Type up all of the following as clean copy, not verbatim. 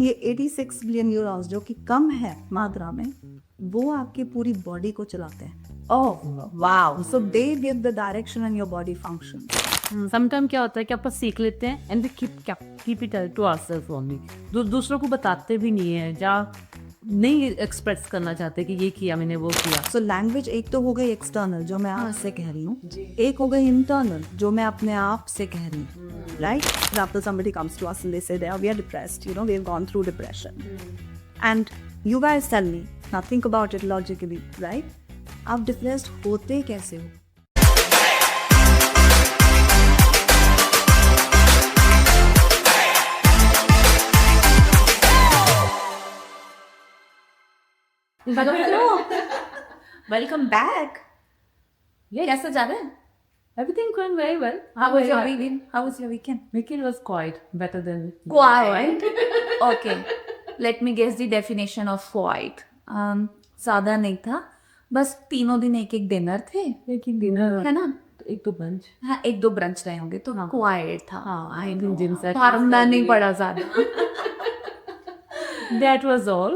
ये 86 billion neurons जो कि कम है मात्रा में, वो आपकी पूरी बॉडी को चलाते हैं। Oh wow. So they give the direction in your body function. Sometime क्या होता है कि अपन सीख लेते हैं and we keep it to ourselves only. दूसरों को बताते भी नहीं है, या नहीं एक्सप्रेस करना चाहते कि ये किया मैंने, वो किया। सो लैंग्वेज एक तो हो गई एक्सटर्नल जो मैं आपसे कह रही हूँ, एक हो गई इंटरनल जो मैं अपने आप से कह रही हूँ, right? After somebody comes to us and they say we are depressed, you know, we've gone through depression, and you guys tell me, now think about it logically, right? आप डिप्रेस्ड होते कैसे हो? Welcome back. ये कैसा जा रहा है? Everything going very well. How was your weekend? How was your weekend? Weekend was quite better than Quiet. Okay. Let me guess the definition of quiet. ज़्यादा नहीं था, बस तीनों दिन एक एक डिनर थे, एक ही डिनर है ना? एक तो ब्रंच। हाँ, एक दो ब्रंच रहे होंगे तो क्वाइट था। हाँ, आई नो जिम से फार्मूला नहीं पड़ा ज़्यादा। That was all.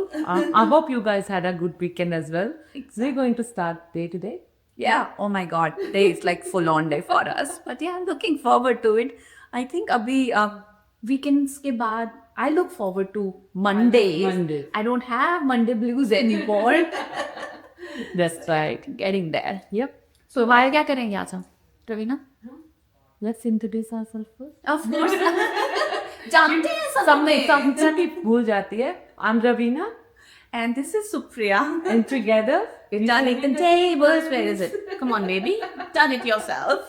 I hope you guys had a good weekend as well. We're going to start day to day. Yeah, oh my God, today is like full on day for us. But yeah, looking forward to it. I think अभी weekends के बाद I look forward to Mondays. Monday. I don't have Monday blues anymore. That's right. Getting there. Yep. So why क्या करेंगे आज हम, Raveena? Let's introduce ourselves first. Of course. जानते हैं सबने भूल जाती है. I'm Ravina, And this is Supriya. and together Turning the tables. Where is it? Come on, baby. Turn it yourself.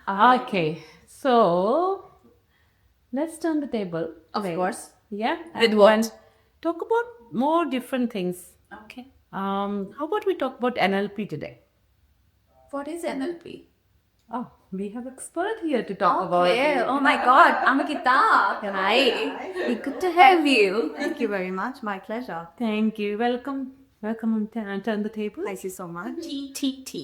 Okay. So let's turn the table. Of course. Yeah. With and what? Talk about more different things. Okay. How about we talk about NLP today? What is NLP? Oh, we have expert here to talk about Okay. it. Oh my God. Amrita. Hi. Good to have you. Thank you very much. My pleasure. Thank you. Welcome. Welcome and turn the table. Thank you so much. TTT.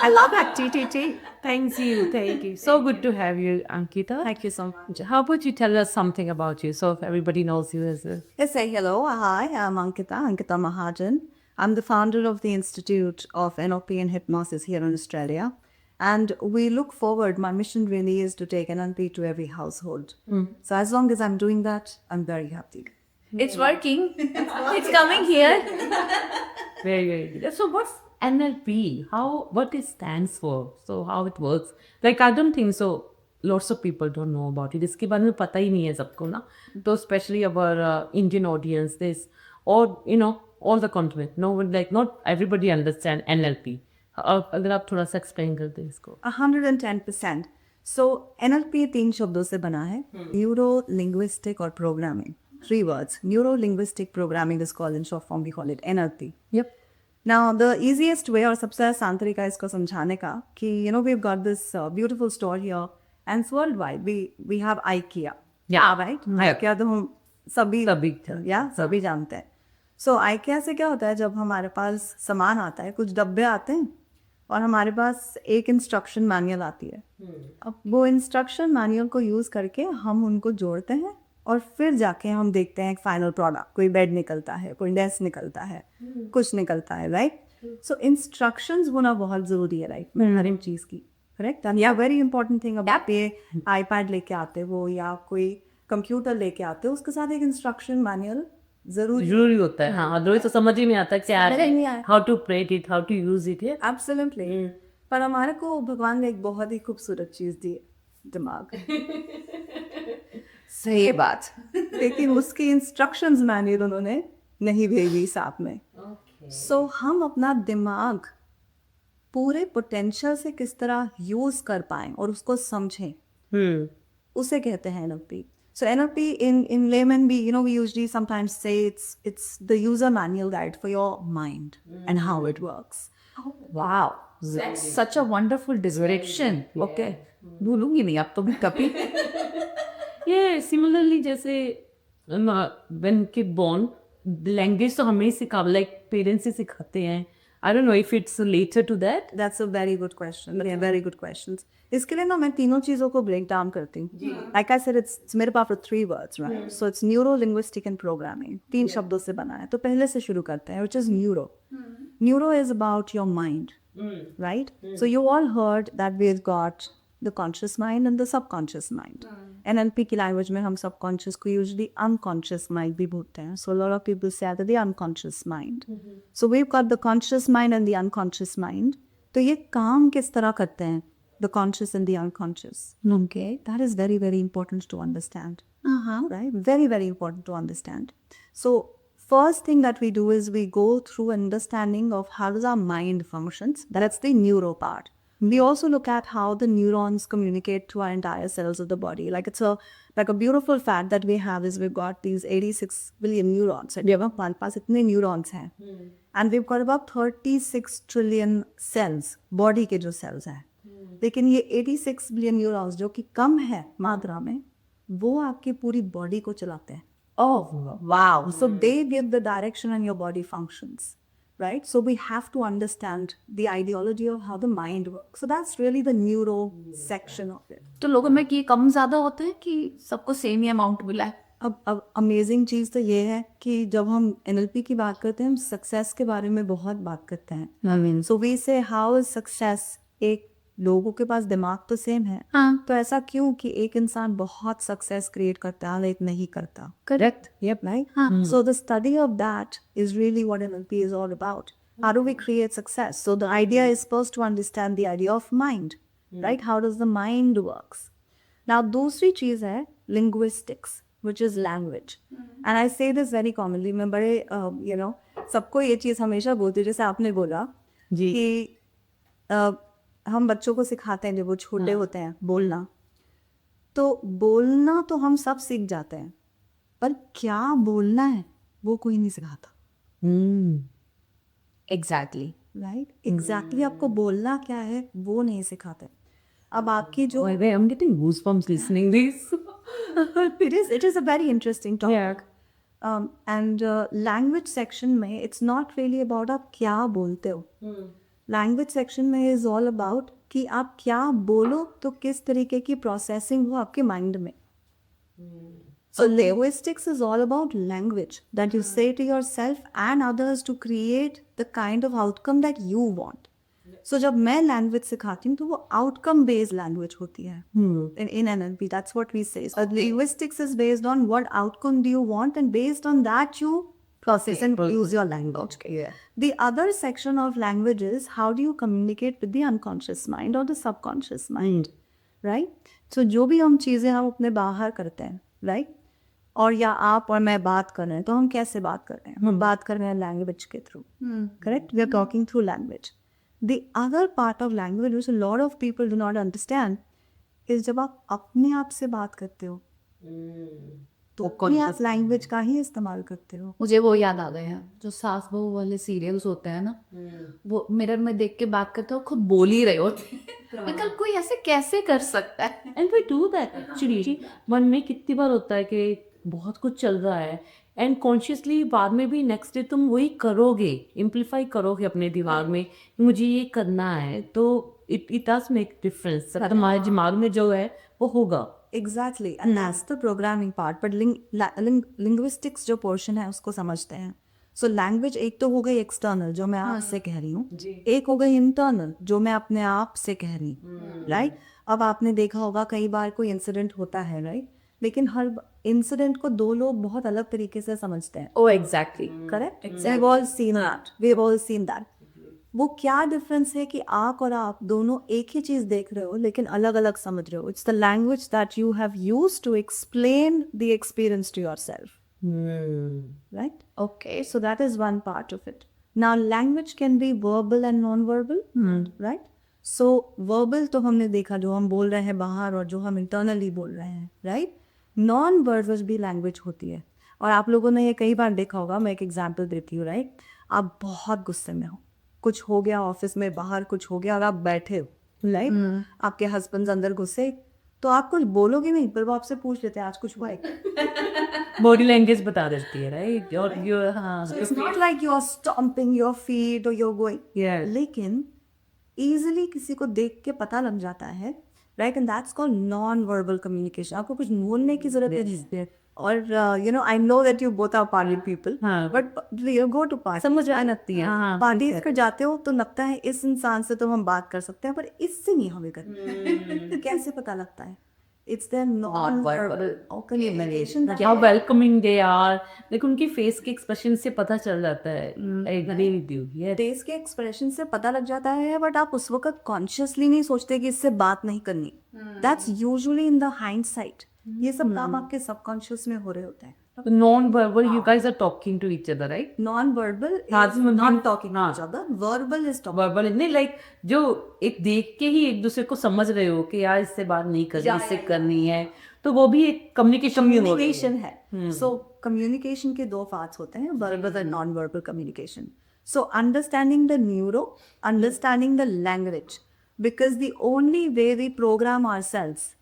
I love that TTT. Thank you. Thank you. So good to have you, Ankita. Thank you so much. How about you tell us something about you so if everybody knows you as a... Let's say hello. Hi, I'm Ankita Mahajan. I'm the founder of the Institute of NLP and Hypnosis here in Australia. And we look forward, my mission really is to take NLP to every household. So as long as I'm doing that, I'm very happy. It's working. It's coming here. Very, very good. So what's NLP? What it stands for? So how it works? Like I don't think so. Lots of people don't know about it. इसके बारे में पता ही नहीं है सबको ना. तो especially our Indian audience, this or you know all the continent. No one like not everybody understand NLP. अगर आप थोड़ा सा explain कर दें इसको. 110%. So NLP 3 शब्दों से बना है. Neuro, linguistic और programming. 3 words. Neuro linguistic programming is called in short form. We call it NLP. Yep. Now the easiest way और सबसे आसान तरीका है इसको समझाने का कि you know we've got this beautiful store here and it's worldwide. We have IKEA. Yeah. Right? Yeah. IKEA तो हम सभी सभी जानते हैं. So IKEA से क्या होता है जब हमारे पास सामान आता है, कुछ डब्बे आते हैं और हमारे पास एक इंस्ट्रक्शन मैनुअल आती है. अब वो इंस्ट्रक्शन मैनुअल को यूज़ करके हम उनको जोड़ते हैं और फिर जाके हम देखते हैं एक फाइनल प्रोडक्ट. कोई बेड निकलता है, कोई डेस्क निकलता है, कुछ निकलता है, राइट? सो इंस्ट्रक्शंस होना बहुत ज़रूरी है लाइफ में हर एक चीज़ की, करेक्ट? एंड या वेरी इंपॉर्टेंट थिंग अब आप ये iPad लेके आते हो या कोई कंप्यूटर लेके आते हो, उसके साथ एक इंस्ट्रक्शन मैनुअल जरूरी होता है. हाँ, अदरवाइज तो समझ ही नहीं आता कि how to create it, how to use it. Absolutely. पर हमारे को भगवान ने एक बहुत ही खूबसूरत चीज़ दी है, दिमाग. सही बात. लेकिन उसकी इंस्ट्रक्शंस मैनुअल उन्होंने नहीं भेजी साथ में. सो हम अपना दिमाग पूरे पोटेंशियल से किस तरह यूज़ कर पाएं और उसको समझें, उसे कहते हैं NLP. So NLP in layman we usually sometimes say it's the user manual guide for your mind and how it works. Wow. That's such a wonderful description. Okay. भूलूंगी नहीं अब तो भी कभी. ये सिमिलरली जैसे when kid born, लैंग्वेज तो हमें ही सिखा, लाइक पेरेंट्स ही सिखाते हैं. I don't know if it's later to that. That's a very good question. Yeah, very good questions. इसके लिए ना मैं तीनों चीज़ों को break down करती हूँ. Like I said, it's made up of 3 words, right? So it's neuro, linguistic and programming. 3 शब्दों से बना है. तो पहले से शुरू करते हैं, which is neuro. Neuro is about your mind, right? So you all heard that we've got the conscious mind and the subconscious mind. NLP की language में हम subconscious को usually unconscious mind भी बोलते हैं. So a lot of people say that the unconscious mind. So we've got the conscious mind and the unconscious mind. तो ये काम किस तरह करते हैं? The conscious and the unconscious. Okay, that is very, very important to understand. Right? Very, very important to understand. So first thing that we do is we go through understanding of how does our mind functions. That's the neuro part. We also look at how the neurons communicate to our entire cells of the body. Like it's a beautiful fact that we have is we've got these 86 billion neurons. And हमारे पास इतने neurons हैं. And we've got about 36 trillion cells. Body के जो cells हैं. लेकिन ये 86 billion neurons जो कि कम है मात्रा में, वो आपकी पूरी बॉडी को चलाते हैं. Oh, wow. So they give the direction and your body functions, right? So we have to understand the ideology of how the mind works. So that's really the neuro section of it. तो लोगों में ये कम ज़्यादा होता है कि सबको same ही amount मिला है? अब अमेजिंग चीज़ तो ये है कि जब हम NLP की बात करते हैं, हम सक्सेस के बारे में बहुत बात करते हैं. So we say how is success? एक लोगों के पास दिमाग तो सेम है, तो ऐसा क्यों कि एक इंसान बहुत सक्सेस क्रिएट करता है, एक नहीं करता. Correct. Yep, right? So the study of that is really what NLP is all about. How do we create success? So the idea is first to understand the idea of mind, right? How does the mind works? Now दूसरी चीज़ है linguistics, which is language. And I say this very commonly. मैं बड़े सबको ये चीज़ हमेशा बोलती हूँ, जैसे आपने बोला कि हम बच्चों को सिखाते हैं जब वो छोटे होते हैं बोलना, तो बोलना तो हम सब सीख जाते हैं, पर क्या बोलना है वो कोई नहीं सिखाता. एग्जैक्टली. राइट? एग्जैक्टली आपको बोलना क्या है वो नहीं सिखाते. अब आपकी जो Wait, I'm getting goosebumps listening this. it is a very interesting topic. And language section में it's not really about आप क्या बोलते हो. लैंग्वेज सेक्शन में इज ऑल अबाउट कि आप क्या बोलो तो किस तरीके की प्रोसेसिंग हो आपके माइंड में. So linguistics is all about language that you say to yourself and others to create the kind of outcome that you want. So जब मैं लैंग्वेज सिखाती हूँ तो वो आउटकम बेस्ड लैंग्वेज होती है in NLP. That's what we say. So linguistics is based on what outcome do you want, and based on that you process and use your language. Yeah. The other section of language is how do you communicate with the unconscious mind or the subconscious mind, right? So जो भी हम चीज़ें हम अपने बाहर करते हैं, right? और या आप और मैं बात कर रहे हैं, तो हम कैसे बात कर रहे हैं? हम बात कर रहे हैं लैंग्वेज के through, correct? We are talking through language. The other part of language which a lot of people do not understand is जब आप अपने आप से बात करते हो, तो अपने आप लैंग्वेज का ही इस्तेमाल करते हो. मुझे वो याद आ गया जो सास बहू वाले सीरियल्स होते हैं ना, वो मिरर में देख के बात करते हो, खुद बोल ही रहे होते हैं. कल कोई ऐसे कैसे कर सकता है? And we do that actually. मन में कितनी बार होता है कि बहुत कुछ चल रहा है एंड कॉन्शियसली बाद में भी नेक्स्ट डे तुम वही करोगे, इम्प्लीफाई करोगे अपने दिमाग में मुझे ये करना है, तो इट डज मेक डिफरेंस. तुम्हारे दिमाग में जो है वो होगा. Exactly, and that's the programming part. But linguistics जो portion है उसको समझते हैं. So language एक तो हो गई external जो मैं आपसे कह रही हूँ, एक हो गई internal जो मैं अपने आप से कह रही हूँ, right? अब आपने देखा होगा कई बार कोई इंसिडेंट होता है, right? लेकिन हर इंसिडेंट को दो लोग बहुत अलग तरीके से समझते हैं. Oh, exactly. Correct? We've all seen that. We've all seen that. वो क्या डिफरेंस है कि आप और आप दोनों एक ही चीज देख रहे हो लेकिन अलग अलग समझ रहे हो. It's the language that you have used to explain the experience to yourself, right? Okay, so that is one part of it. Now language can be verbal and non verbal, right? So verbal तो हमने देखा जो हम बोल रहे हैं बाहर और जो हम इंटरनली बोल रहे हैं, राइट? नॉन वर्बल भी लैंग्वेज होती है और आप लोगों ने ये कई बार देखा होगा. मैं एक एग्जाम्पल देती हूँ, राइट? आप बहुत गुस्से में हो, कुछ हो गया ऑफिस में, बाहर कुछ हो गया और आप बैठे हो, राइट? आपके हस्बैंड अंदर घुसे, तो आप कुछ बोलोगे नहीं, पर वो आपसे पूछ लेते हैं आज कुछ हुआ है। बॉडी लैंग्वेज बता देती है, राइट? और यू हाँ, So it's not like you're stomping your feet or you're going. Yeah. लेकिन easily किसी को देख के पता लग जाता है, right? And that's called non-verbal communication. आपको कुछ बोलने की जरूरत नहीं है। और you know, I know that you both are party people, हाँ। but you go to party. समझ आ जाती है, हाँ। पार्टीज पर जाते हो तो लगता है इस इंसान से तो हम बात कर सकते हैं, पर इससे नहीं हमें करना। तो कैसे पता लगता है? It's their non-verbal communication. क्या वेलकमिंग दे आर, लाइक उनकी फेस के एक्सप्रेशन से पता चल जाता है। I agree with you. ये फेस के एक्सप्रेशन से पता लग जाता है, बट आप उस वक्त कॉन्शियसली नहीं सोचते कि इससे बात नहीं करनी। That's usually in the hindsight. ये सब काम आपके सबकॉन्शियस में हो रहे होते हैं। Non verbal, you guys are talking to each other, right? Non verbal not talking हाँ। each other, verbal is talking. Verbal नहीं, लाइक जो एक देख के ही एक दूसरे को समझ रहे हो कि यार इससे बात नहीं करनी, इससे करनी है, तो वो भी एक कम्युनिकेशन है। सो कम्युनिकेशन के दो पार्ट्स होते हैं, verbal and non verbal communication. So understanding the neuro, understanding the language, because the only way we program ourselves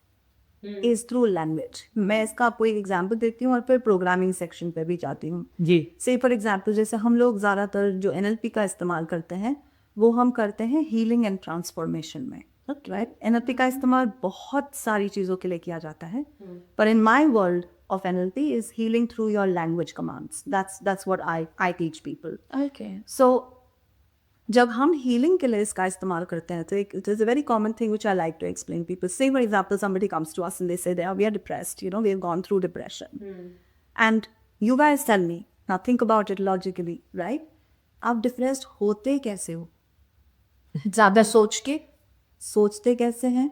is through language. मैं इसका आपको एक एग्जांपल देती हूँ और फिर प्रोग्रामिंग सेक्शन पे भी जाती हूँ। जी। से फॉर एग्जांपल, जैसे हम लोग ज़्यादातर जो NLP का इस्तेमाल करते हैं वो हम करते हैं हीलिंग एंड ट्रांसफॉर्मेशन में, राइट? NLP का इस्तेमाल बहुत सारी चीज़ों के लिए किया जाता है, पर in my world of NLP is healing through your language commands. That's what I teach people. Okay. So जब हम हीलिंग के लिए इसका इस्तेमाल करते हैं तो एक it is a very common thing which I like to explain people. Say for example somebody comes to us and they say they are we are depressed, you know, we have gone through depression. And you guys tell me, now think about it logically, right? आप depressed होते कैसे हो? ज़्यादा सोच के सोचते कैसे हैं?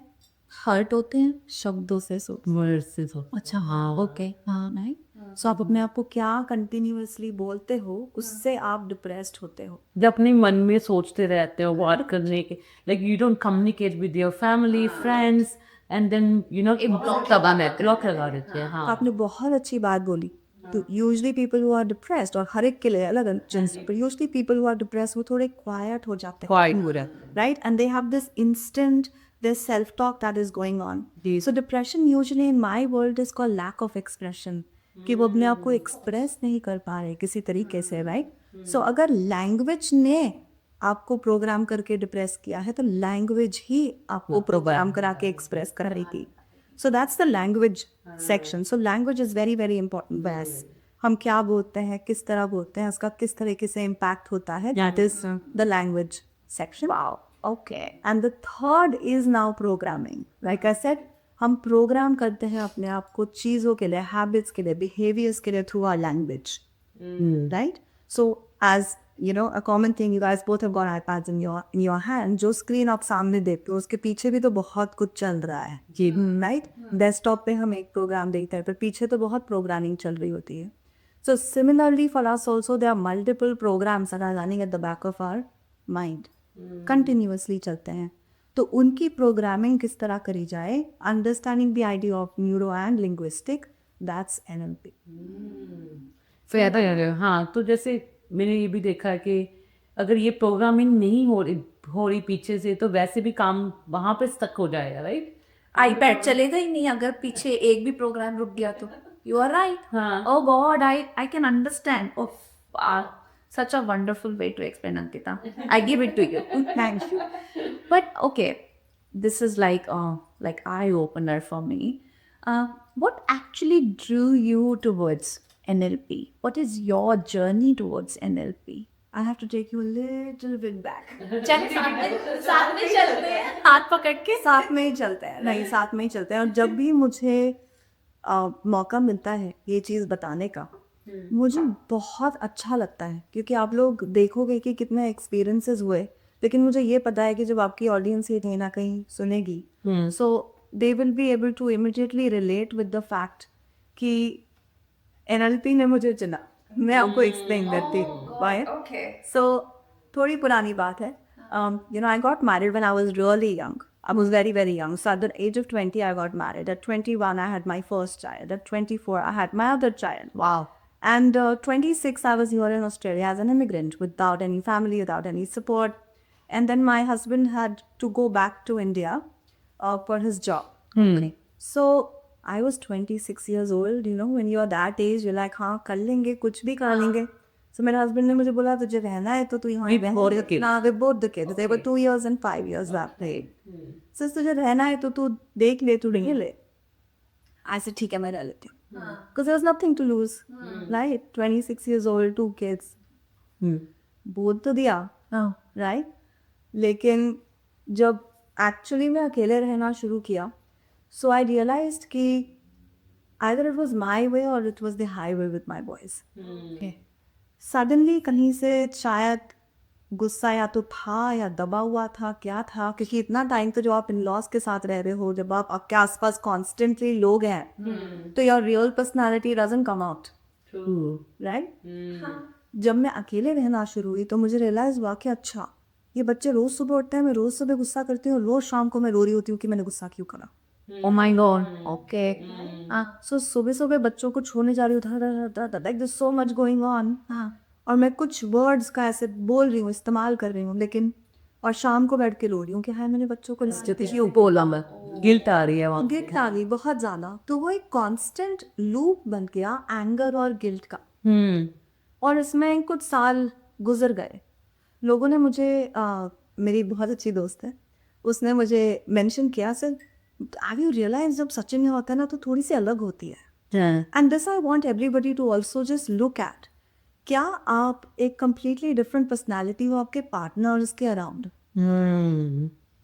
हर्ट होते हैं शब्दों से अच्छा हाँ, ओके, हाँ नहीं। सो आप अपने आप को क्या कंटिन्यूअसली बोलते हो, उससे आप डिप्रेस्ड होते हो। जब अपने मन में सोचते रहते हो बात करने के, like you don't communicate with your family friends and then you know block लगा देते हैं। हाँ, आपने बहुत अच्छी बात बोली। तो usually people who are depressed, और हर एक के लिए अलग अलग, पर usually people who are depressed वो थोड़े क्वाइट हो जाते हैं, क्वाइट हो जाता है, right? And they have this instant this self-talk that is going on. So depression usually in my world is called lack of expression. कि वो अपने आप को एक्सप्रेस नहीं कर पा रहे किसी तरीके से, राइट? सो अगर लैंग्वेज ने आपको प्रोग्राम करके डिप्रेस किया है तो लैंग्वेज ही आपको प्रोग्राम करा के एक्सप्रेस कर रही थी। So that's the language section. So language is very very important. बस हम क्या बोलते हैं, किस तरह बोलते हैं, उसका किस तरीके से इम्पैक्ट होता है, that is the language section. Okay. And the third is now programming. Like I said, हम प्रोग्राम करते हैं अपने आप को चीज़ों के लिए, हैबिट्स के लिए, बिहेवियर्स के लिए through our language, right? So as you know, a common thing, you guys both have got iPads in your hand. जो स्क्रीन आप सामने देखते हो उसके पीछे भी तो बहुत कुछ चल रहा है, राइट? डेस्कटॉप पे हम एक प्रोग्राम देखते हैं पर पीछे तो बहुत प्रोग्रामिंग चल रही होती है। So similarly for us also there are multiple programs that are running at the back of our mind, continuously चलते हैं। तो उनकी प्रोग्रामिंग किस तरह करी जाए, understanding the idea of neuro and linguistic, that's NLP। फायदा है। हाँ, तो जैसे मैंने ये भी देखा है कि अगर ये प्रोग्रामिंग नहीं हो रही पीछे से, तो वैसे भी काम वहाँ पे स्टक हो जाएगा, राइट? iPad चलेगा ही नहीं अगर पीछे एक भी प्रोग्राम रुक गया तो। You are right. हाँ। Oh God, I can understand. Oh, such a wonderful way to explain, Ankita. I give it to you. Thank you. But okay, this is like eye opener for me. What actually drew you towards NLP? What is your journey towards NLP? I have to take you a little bit back. चल साथ में चलते हैं, हाथ पकड़ के साथ में ही चलते हैं, नहीं साथ में ही चलते हैं। और जब भी मुझे मौका मिलता है ये चीज़ बताने का, मुझे बहुत अच्छा लगता है, क्योंकि आप लोग देखोगे कि कितने एक्सपीरियंसेस हुए, लेकिन मुझे ये पता है कि जब आपकी ऑडियंस ये कहीं ना कहीं सुनेगी, so they will be able to immediately relate with the fact कि NLP ने मुझे चुना। मैं आपको एक्सप्लेन करती हूँ व्हाई। सो थोड़ी पुरानी बात है। You know, I got married when I was really young. I was very, very young. So at the age of 20, I got married. At 21, I had my first child. At 24, I had my other child. Wow. And 26, I was here in Australia as an immigrant without any family, without any support. And then my husband had to go back to India for his job. So I was 26 years old, you know, when you are that age, you're like, हाँ कर लेंगे, कुछ भी कर लेंगे. So मेरे husband ने मुझे बोला तुझे रहना है तो तू यहाँ रह. both the kids. Nah, we both the kids. They were 2 years and 5 years that day. So तुझे रहना है तो तू देख ले, तू रह ले. I said ठीक है मैं रह लेती हूँ. Because there was nothing to lose, right? 26 years old, 2 kids. बोल तो दिया, right? लेकिन जब एक्चुअली मैं अकेले रहना शुरू किया, so I realized कि either it was my way or it was the highway with my boys. Suddenly कहीं से शायद गुस्सा या तो था या दबा हुआ था, क्या था, क्योंकि इतना टाइम तो जो आप इन लॉज के साथ रह रहे हो, जब आप आपके आसपास कॉन्स्टेंटली लोग हैं तो your real personality doesn't come out, right. जब मैं अकेले रहना शुरू हुई तो मुझे रियलाइज हुआ कि अच्छा ये बच्चे रोज सुबह उठते हैं, मैं रोज सुबह गुस्सा करती हूँ, रोज शाम को मैं रो रही होती हूँ कि मैंने गुस्सा क्यों करा. Oh my God. Okay. सो सुबह सुबह बच्चों को छोड़ने जा रही हूँ, like this so much going on, और मैं कुछ वर्ड्स का ऐसे बोल रही हूँ, इस्तेमाल कर रही हूँ, लेकिन और शाम को बैठ के रो रही हूँ कि हाय मैंने बच्चों को क्यों बोला मैं, गिल्ट आ रही है वहाँ. गिल्ट आ गई बहुत ज़्यादा. तो वो एक कांस्टेंट लूप बन गया एंगर और गिल्ट का. और इसमें कुछ साल गुजर गए. लोगों ने मुझे मेरी बहुत अच्छी दोस्त है, उसने मुझे मेंशन किया, सर हैव यू रियलाइज जब सच में होता है ना तो थोड़ी सी अलग होती है. And this I want everybody to also just look at, क्या आप एक कंप्लीटली डिफरेंट पर्सनालिटी हो आपके पार्टनर्स के अराउंड.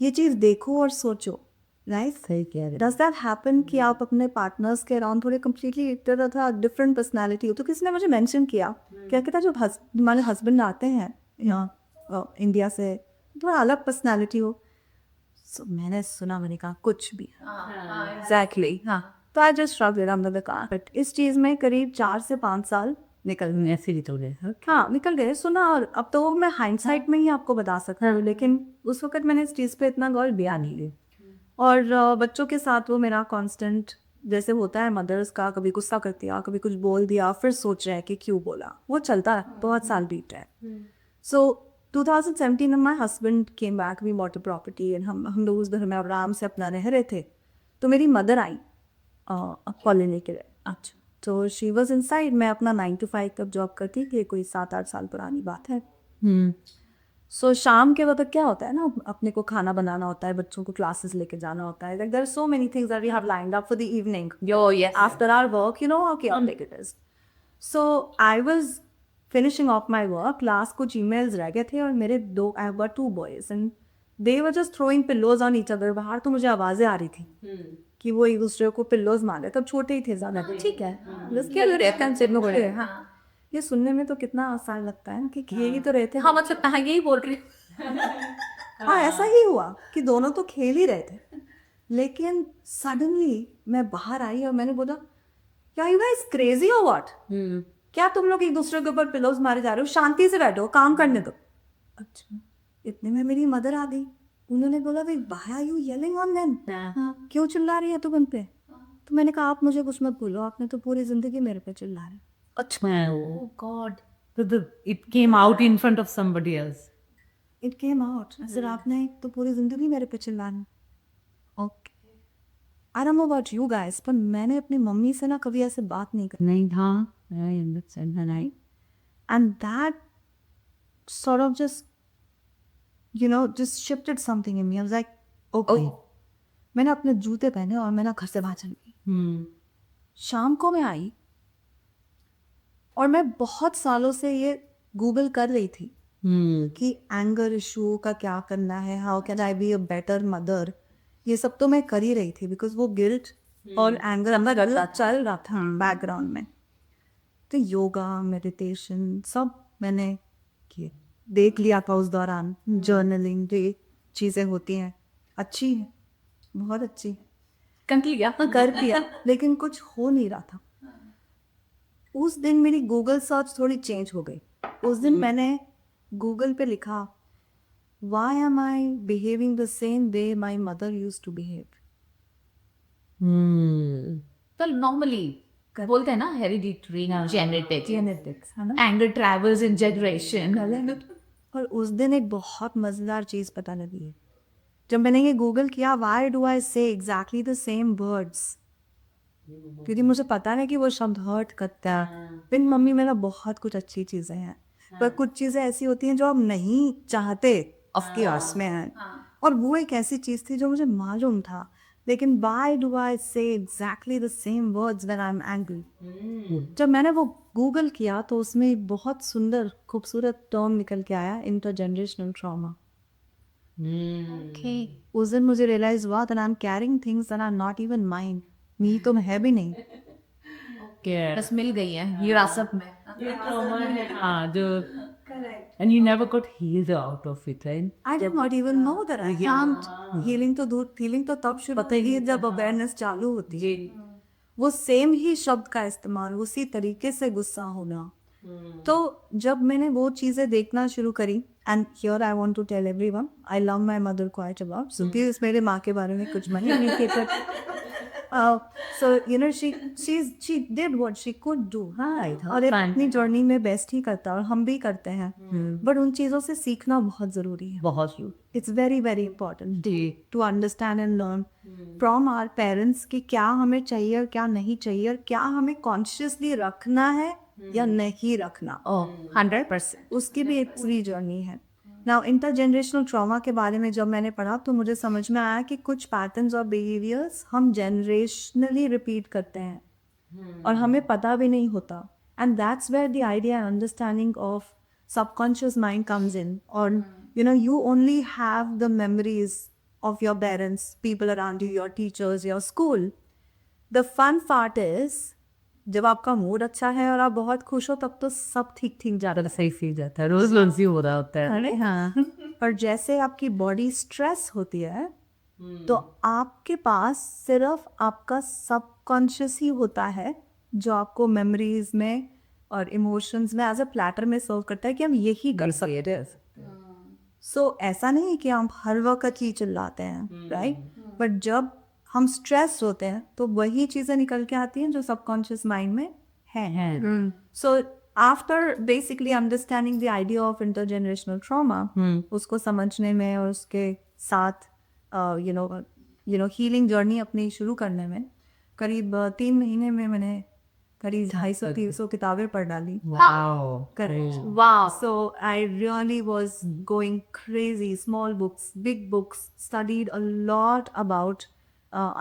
ये चीज़ देखो और सोचो, राइट. सही कह रहे. डज दैट हैपन कि आप अपने पार्टनर्स के अराउंड थोड़े कंप्लीटली एक तरह था डिफरेंट पर्सनालिटी हो. तो किसी ने मुझे मेंशन किया, क्या कहता जब हमारे हस्बैंड आते हैं यहाँ इंडिया से, थोड़ा अलग पर्सनालिटी हो. So, मैंने सुना, मैंने कहा कुछ भी. एग्जैक्टली. तो I just shrugged it under the carpet. इस चीज़ में करीब 4 से 5 साल निकल गए. ऐसे ही तो गए. निकल गए. सुना, और अब तो मैं हाइंडसाइट में ही आपको बता सकता हूँ, लेकिन उस वक्त मैंने इस चीज़ पे इतना गौर दिया नहीं. और बच्चों के साथ वो मेरा कांस्टेंट जैसे होता है मदर्स का, कभी गुस्सा कर दिया, कभी कुछ बोल दिया, फिर सोच रहे हैं कि क्यों बोला, वो चलता है. बहुत साल बीत रहे हैं. सो 2017 में my husband came back, we bought a property, and हम लोग उस घर में आराम से अपना रह रहे थे. तो मेरी मदर आई कॉल लेने के लिए. अच्छा. तो शी वॉज इनसाइड. मैं अपना 9 to 5 तक जॉब करती थी, कोई 7-8 साल पुरानी बात है. सो शाम के वक्त क्या होता है ना, अपने को खाना बनाना होता है, बच्चों को क्लासेस लेके जाना होता है. There are so many things that we have lined up for the evening after our work, you know how chaotic it is. So I was finishing off my work, last कुछ emails रह गए थे, और मेरे I have got 2 boys and they were just throwing pillows on each other. बाहर तो मुझे आवाज़ें आ रही थी कि वो एक दूसरे को पिल्लोज मारे. तब छोटे ही थे ज़्यादा. ठीक है, ये सुनने में तो कितना आसान लगता है कि खेल ही तो रहे थे. हाँ मतलब हाँ यही बोल रही हाँ, ऐसा ही हुआ कि दोनों तो खेल ही रहे थे, लेकिन सडनली मैं बाहर आई और मैंने बोला, क्या यू गाइस क्रेजी और व्हाट, क्या तुम लोग एक दूसरे के ऊपर पिलोज मारे जा रहे हो, शांति से बैठो, काम करने दो. अच्छा. इतने में मेरी मदर आ गई. उन्होंने बोला, why are you yelling on them, क्यों चिल्ला रही है तू उन पे. तो मैंने कहा, आप मुझे कुछ मत बोलो, आपने तो पूरी जिंदगी मेरे पे चिल्ला रहे. अच्छा. Oh God. So it came out in front of somebody else. It came out. Sir आपने तो पूरी जिंदगी मेरे पे चिल्लाना. Okay. I don't know about you guys, पर मैंने अपनी मम्मी से ना कभी ऐसे बात नहीं की. नहीं. हाँ, I understand. Right. And that sort of just, you know, just shifted something in me. I was like, okay. मैंने अपने जूते पहने और मैं ना घर से बाहर चली गई. शाम को मैं आई और मैं बहुत सालों से ये गूगल कर रही थी कि एंगर इशू का क्या करना है, how can I be a better mother. ये सब तो मैं कर ही रही थी, बिकॉज वो गिल्ट और एंगर अंदर चल रहा था बैकग्राउंड में. तो योगा, मेडिटेशन सब मैंने किए, देख लिया था उस दौरान. जर्नलिंग, जो चीज़ें होती हैं अच्छी है, बहुत अच्छी है, कर किया, लेकिन कुछ हो नहीं रहा था. उस दिन मेरी गूगल सर्च थोड़ी चेंज हो गई. उस दिन मैंने गूगल पे लिखा, why am I behaving the same way my mother use to behave. तो नॉर्मली बोलते हैं ना हेरिडिटरी, जेनेटिक्स, है ना, एंगर ट्रैवल्स इन जनरेशन. और उस दिन एक बहुत मज़ेदार चीज़ पता लगी है जब मैंने ये गूगल किया, वाई डू आई से एग्जैक्टली द सेम वर्ड्स, क्योंकि मुझे पता है कि वो शब्द हर्ट करता है। फिर मम्मी मेरा बहुत कुछ अच्छी चीज़ें हैं, पर कुछ चीज़ें ऐसी होती हैं जो आप नहीं चाहते आपके आस में हैं, और वो एक ऐसी चीज़ थी जो मुझे मालूम था, लेकिन वाई डू आई से exactly the same words when I am angry. जब मैंने वो गूगल किया तो उसमें बहुत सुंदर खूबसूरत टर्म निकल के आया, इंटरजेनरेशनल ट्रॉमा। Okay. उस दिन मुझे रियलाइज हुआ that I am carrying things that are not even mine, मी तो है भी नहीं। बस मिल गई है विरासत में। हाँ, जो and you never got healed out of it, right? I did not even know that I can't. healing तो तब शुरू होती है जब अवेयरनेस चालू होती है। वो सेम ही शब्द का इस्तेमाल, उसी तरीके से गुस्सा होना। तो जब मैंने वो चीज़ें देखना शुरू करी, and here I want to tell everyone, I love my mother quite a lot, so please मेरे माँ के बारे में कुछ मत नहीं so you know she did what she could do, right? और ये अपनी जर्नी में बेस्ट ही करता है और हम भी करते हैं, बट उन चीज़ों से सीखना बहुत ज़रूरी है, बहुत it's very very important to understand and learn from our parents कि क्या हमें चाहिए और क्या नहीं चाहिए, और क्या हमें कॉन्शियसली रखना है या नहीं रखना। 100%. उसकी भी एक पूरी जर्नी है। नाउ इंटरजेनरेशनल ट्रॉमा के बारे में जब मैंने पढ़ा तो मुझे समझ में आया कि कुछ पैटर्न्स और बिहेवियर्स हम जनरेशनली रिपीट करते हैं और हमें पता भी नहीं होता, and that's where the idea and understanding of subconscious mind comes in. और you know, you only have the memories of your parents, people around you, your teachers, your school. The fun part is जब आपका mood अच्छा है और आप बहुत खुश हो तब तो सब ठीक ठीक जा रहा है, सही फील जाता है, रोज लंसी हो रहा होता है। अरे हाँ। पर जैसे आपकी बॉडी स्ट्रेस होती है तो आपके पास सिर्फ आपका सबकॉन्शियस ही होता है जो आपको मेमोरीज में और इमोशंस में एज अ प्लेटर में सर्व करता है कि हम यही कर सकते हैं। सो ऐसा नहीं है कि हम हर वक्त ही चिल्लाते हैं, राइट? बट जब हम स्ट्रेस होते हैं तो वही चीज़ें निकल के आती हैं जो सबकॉन्शियस माइंड में है। So after basically understanding the idea of intergenerational trauma, उसको समझने में और उसके साथ यू नो हीलिंग जर्नी अपनी शुरू करने में करीब 3 महीने में मैंने करीब 250-300 किताबें पढ़ डाली। Wow. Correct. Wow. So I really was going crazy. Small books, big books, studied a lot about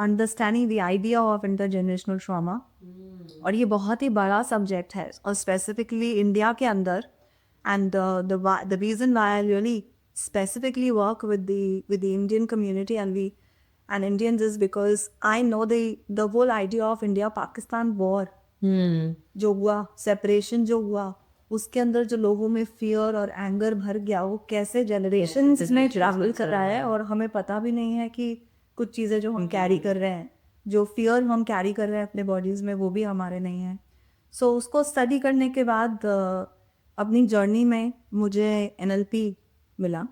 understanding the idea of intergenerational trauma. और ये बहुत ही बड़ा सब्जेक्ट है और स्पेसिफिकली इंडिया के अंदर, and the reason why I really specifically work with the Indian community and Indians is because I know the whole idea of India-Pakistan war जो हुआ, सेपरेशन जो हुआ, उसके अंदर जो लोगों में फियर और एंगर भर गया, वो कैसे जनरेशंस में ट्रैवल कर रहा है और हमें पता भी नहीं है कि कुछ चीज़ें जो हम कैरी कर रहे हैं, जो फियर हम कैरी कर रहे हैं अपने बॉडीज़ में, वो भी हमारे नहीं है। सो उसको स्टडी करने के बाद अपनी जर्नी में मुझे NLP मिला।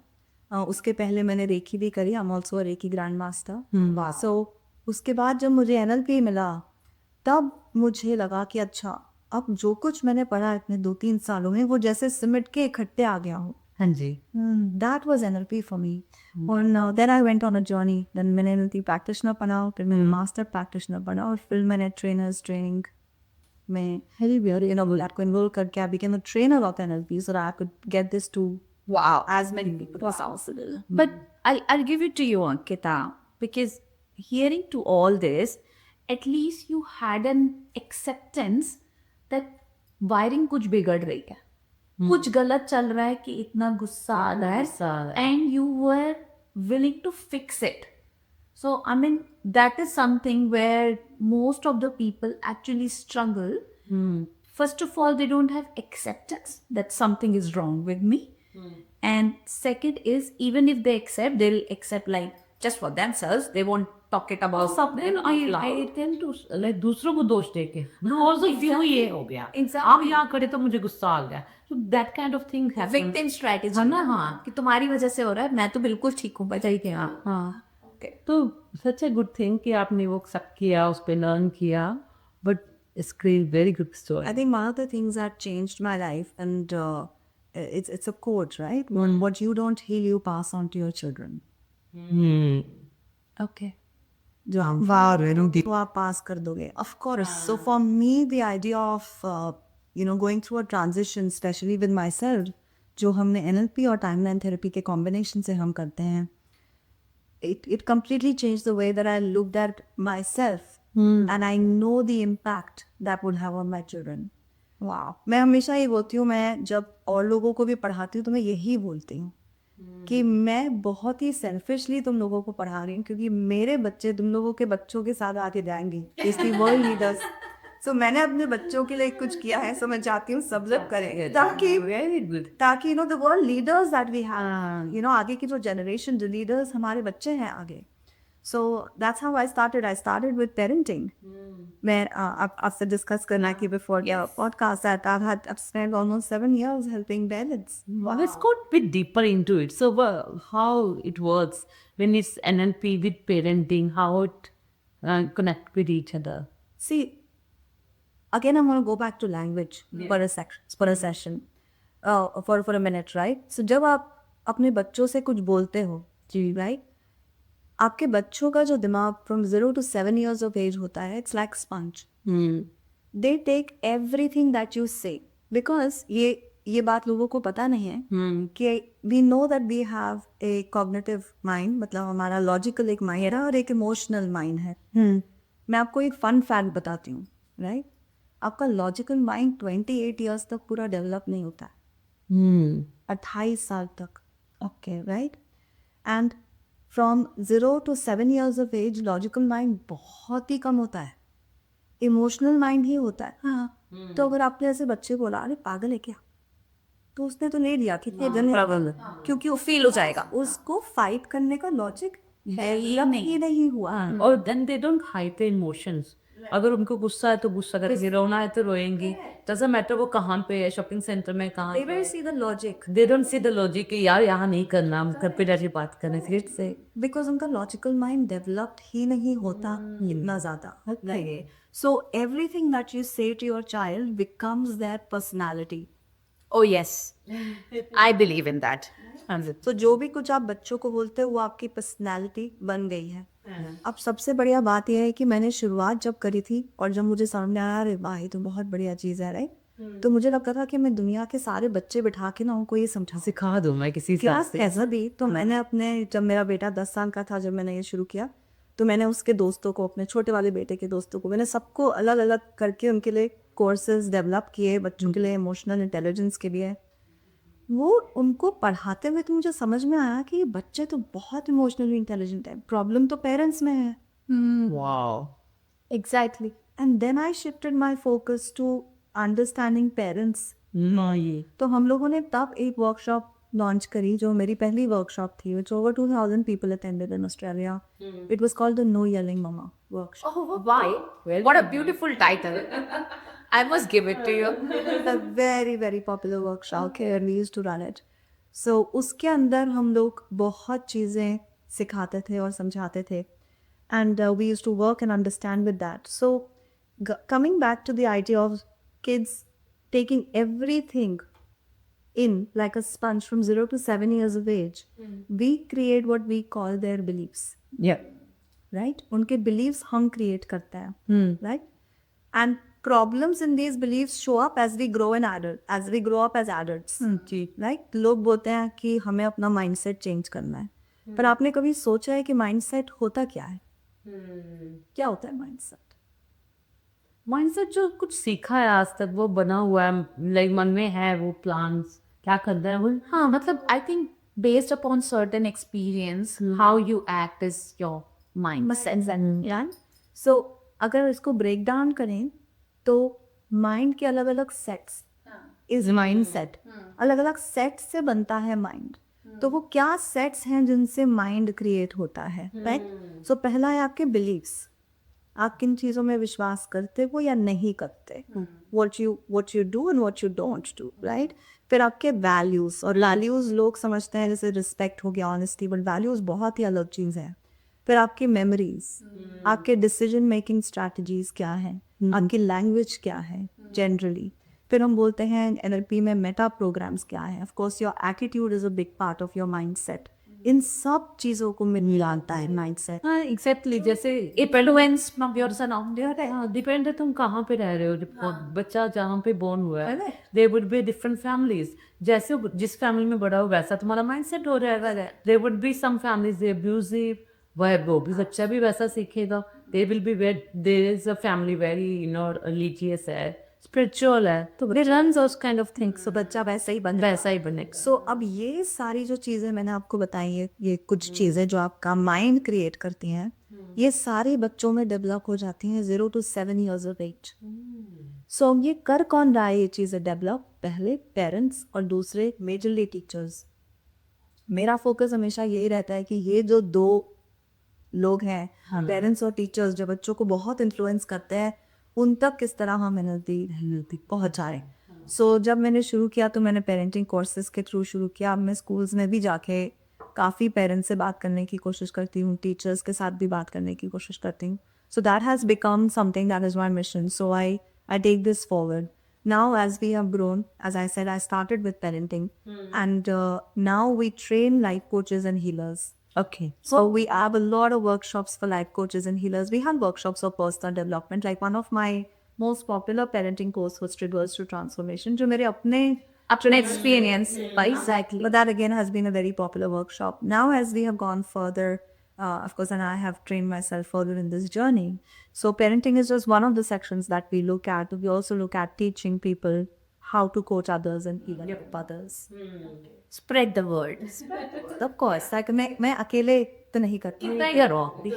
उसके पहले मैंने रेकी भी करी, I am also reiki grand master. So उसके बाद जब मुझे NLP मिला तब मुझे लगा कि अच्छा, अब जो कुछ मैंने पढ़ा इतने 2-3 सालों में वो जैसे सिमट के इकट्ठे आ गया हो। हाँ जी। That was NLP for me. और then I went on a journey, then मैंने NLP प्रैक्टिशनर बना, फिर मैंने मास्टर प्रैक्टिशनर बना, और फिर मैंने ट्रेनर्स ट्रेनिंग में दैट को इन्वॉल्व करके I became a trainer of NLP so that I could get this to as many people as possible. But I'll give it to you, Ankita, because hearing to all this, at least you had an acceptance that wiring कुछ बिगड़ रही है, कुछ गलत चल रहा है कि इतना गुस्सा आ रहा है, and you were willing to fix it. So I mean that is something where most of the people actually struggle. First of all, they don't have acceptance that something is wrong with me. And second is, even if they accept, they'll accept like just for themselves. They won't talk it about something. I tend to like दूसरों को दोष देके, also क्यों ये हो गया, Exactly. आप यहाँ खड़े तो मुझे गुस्सा आ गया, so that kind of thing happens. Victim strategy है ना? हाँ, कि तुम्हारी वजह से हो रहा है, मैं तो बिल्कुल ठीक हूँ, बचाई थे आप। हाँ। तो सच ए गुड थिंग कि आपने वो सब किया, उस पे लर्न किया, but it's very good story. I think one of the things that changed my life, and it's a quote, right? What you don't heal, you pass on to your children. Okay. जो हम वाह वो आप पास कर दोगे of course so for me the idea of going through a transition specially with my self जो हमने NLP और टाइमलाइन थेरेपी के कॉम्बिनेशन से हम करते हैं it completely changed the way that I looked at myself and I know the impact that would have on my children. Wow. मैं हमेशा ये बोलती हूँ मैं जब और लोगों को भी पढ़ाती हूँ तो मैं यही बोलती हूँ कि मैं बहुत ही सेल्फिशली तुम लोगों को पढ़ा रही हूँ क्योंकि मेरे बच्चे तुम लोगों के बच्चों के साथ आके जाएंगे इस दी वर्ल्ड लीडर्स सो मैंने अपने बच्चों के लिए कुछ किया है सो मैं चाहती हूँ सब लोग करेंगे ताकि the world leaders that we have आगे की जो जनरेशन जो लीडर्स हमारे बच्चे हैं आगे so that's how I started with parenting मैं आपसे डिस्कस करना कि before podcast that I've spent almost 7 years helping parents. Wow. Let's go a bit deeper into it. So, how it works when it's NLP with parenting, how it connect with each other. See, again, I'm going to go back to language for a session, for a minute, right? So, जब आप अपने बच्चों से कुछ बोलते हो, right? आपके बच्चों का जो दिमाग from 0 to 7 years of age होता है, it's like sponge. They take everything that you say because ये बात लोगों को पता नहीं है कि we know that we have a cognitive mind, मतलब हमारा logical एक mind है और एक emotional mind है. मैं आपको एक fun fact बताती हूँ, right? आपका logical mind 28 years तक पूरा develop नहीं होता है. 28 साल तक. Okay, right? And from 0 to 7 years of age logical mind बहुत ही कम होता है. इमोशनल माइंड ही होता है. हाँ. तो अगर आपने ऐसे बच्चे को बोला अरे पागल है क्या तो उसने तो ले लिया कितने दिन क्योंकि वो फील हो जाएगा उसको फाइट करने का लॉजिक ही नहीं हुआ. और then they don't hide their emotions. अगर उनको गुस्सा है तो गुस्सा करेंगे, रोना है तो रोएंगे. doesn't matter वो कहाँ पे है, शॉपिंग सेंटर में कहाँ. They will see the logic. They don't see the logic कि यार यहाँ नहीं करना, हम घर पे जाके बात करने से. Because उनका लॉजिकल माइंड डेवलप्ड ही नहीं होता इतना ज़्यादा. So everything that you say to your child becomes their personality. Oh yes. I believe in that. तो जो भी कुछ आप बच्चों को बोलते हो वो आपकी पर्सनालिटी बन गई है. अब सबसे बढ़िया बात यह है कि मैंने शुरुआत जब करी थी और जब मुझे समझ में आया अरे वाह ये तो बहुत बढ़िया चीज़ है राइट. तो मुझे लगता था कि मैं दुनिया के सारे बच्चे बिठा के ना उनको ये सिखा दूँ मैं किसी क्लास ऐसा भी. तो मैंने अपने जब मेरा बेटा 10 साल का था जब मैंने ये शुरू किया तो मैंने उसके दोस्तों को अपने छोटे वाले बेटे के दोस्तों को मैंने सबको अलग अलग करके उनके लिए कोर्सेज डेवलप किए बच्चों के लिए इमोशनल इंटेलिजेंस के लिए. वो उनको पढ़ाते हुए तो मुझे समझ में आया कि ये बच्चे तो बहुत इमोशनली इंटेलिजेंट है. प्रॉब्लम तो पेरेंट्स में है. Wow. Exactly. And then I shifted my focus to understanding parents. तो हम लोगों ने तब एक वर्कशॉप लॉन्च करी जो मेरी पहली वर्कशॉप थी which over 2000 people attended in Australia. It was called the No Yelling Mama workshop. Oh, why? What a beautiful title. I must give it to you. A very very popular workshop. Okay, and we used to run it. So उसके अंदर हम लोग बहुत चीज़ें सिखाते थे और समझाते थे. And we used to work and understand with that. So coming back to the idea of kids taking everything in like a sponge from 0 to 7 years of age, we create what we call their beliefs. Yeah. Right? उनके beliefs हम create करते हैं. Right? And problems in these beliefs show up as we grow up as adults. Right? लोग बोलते हैं कि हमें अपना mindset change करना है. पर आपने कभी सोचा है कि mindset होता क्या है? क्या होता है mindset? माइंडसेट जो कुछ सीखा है आज तक वो बना हुआ है लाइक मन में है वो प्लान्स क्या करना है वो. हाँ मतलब I think based upon certain experience, how you act is your mind. So अगर इसको ब्रेक डाउन करें तो माइंड के अलग अलग सेट्स इज माइंड सेट. अलग अलग सेट से बनता है माइंड. तो वो क्या सेट्स हैं जिनसे माइंड क्रिएट होता है राइट. सो पहला है आपके बिलीव्स. आप किन चीज़ों में विश्वास करते हो या नहीं करते. what you do and what you don't do, right? फिर आपके वैल्यूज. और वैल्यूज लोग समझते हैं जैसे रिस्पेक्ट हो गया, ऑनेस्टी, बट वैल्यूज बहुत ही अलग चीज़ है. फिर आपकी मेमोरीज, आपके डिसीजन मेकिंग स्ट्रैटेजीज क्या है, आपकी लैंग्वेज क्या है जनरली. फिर हम बोलते हैं NLP में मेटा प्रोग्राम्स क्या है. Of course your attitude is a big part of your mind set. इन सब चीज़ों को मिलाता है माइंडसेट। हाँ एग्जैक्टली जैसे Influence from your surrounding. हाँ डिपेंड है तुम कहाँ पे रह रहे हो बच्चा जहाँ पे बोर्न हुआ है Correct. They would be different families जैसे जिस फैमिली में बड़ा हो वैसा तुम्हारा माइंडसेट हो जाएगा they would be some families they abusive वो भी बच्चा भी वैसा सीखेगा they will be where there is a family very you know religious है स्पिरिचुअल है तो they run those kind of things so बच्चा वैसे ही बनेगा सो अब ये सारी जो चीज़ें मैंने आपको बताई है, ये कुछ चीज़ें जो आपका माइंड क्रिएट करती हैं, ये सारी बच्चों में डेवलप हो जाती हैं 0 to 7 years of age। सो ये कर कौन रहा है ये चीज़ें डेवलप? पहले पेरेंट्स और दूसरे मेजरली टीचर्स। मेरा फोकस हमेशा यही रहता है कि ये जो दो लोग हैं, पेरेंट्स और टीचर्स, जो बच्चों को बहुत इन्फ्लुएंस करते हैं, उन तक किस तरह हम एनएलपी पहुँचाएं। सो जब मैंने शुरू किया तो मैंने पेरेंटिंग कोर्सेज के थ्रू शुरू किया। अब मैं स्कूल्स में भी जाके काफ़ी पेरेंट्स से बात करने की कोशिश करती हूँ, टीचर्स के साथ भी बात करने की कोशिश करती हूँ। So that has become something that is my mission. So I take this forward now. As we have grown, as I said, I started with parenting, and now we train life coaches and healers. Okay. So we have a lot of workshops for life coaches and healers. We have workshops for personal development. Like one of my most popular parenting course was Triggers to Transformation, जो मेरे अपने Experience. Exactly. but that again has been a very popular workshop. Now as we have gone further, of course, and I have trained myself further in this journey. So parenting is just one of the sections that we look at. We also look at teaching people how to coach others and even help others. Spread the word. Of course, like मैं अकेले तो नहीं करती। You're wrong.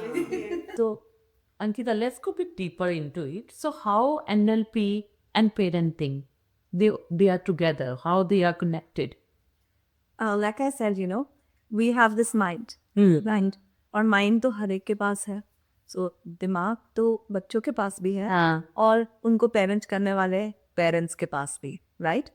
So, Ankita, let's go a bit deeper into it. So, how NLP and parenting they are together? How they are connected? Like I said, we have this mind, mind, और mind तो हर एक के पास है। So दिमाग तो बच्चों के पास भी है, हाँ। और उनको पेरेंट्स करने वाले पेरेंट्स के पास भी, right?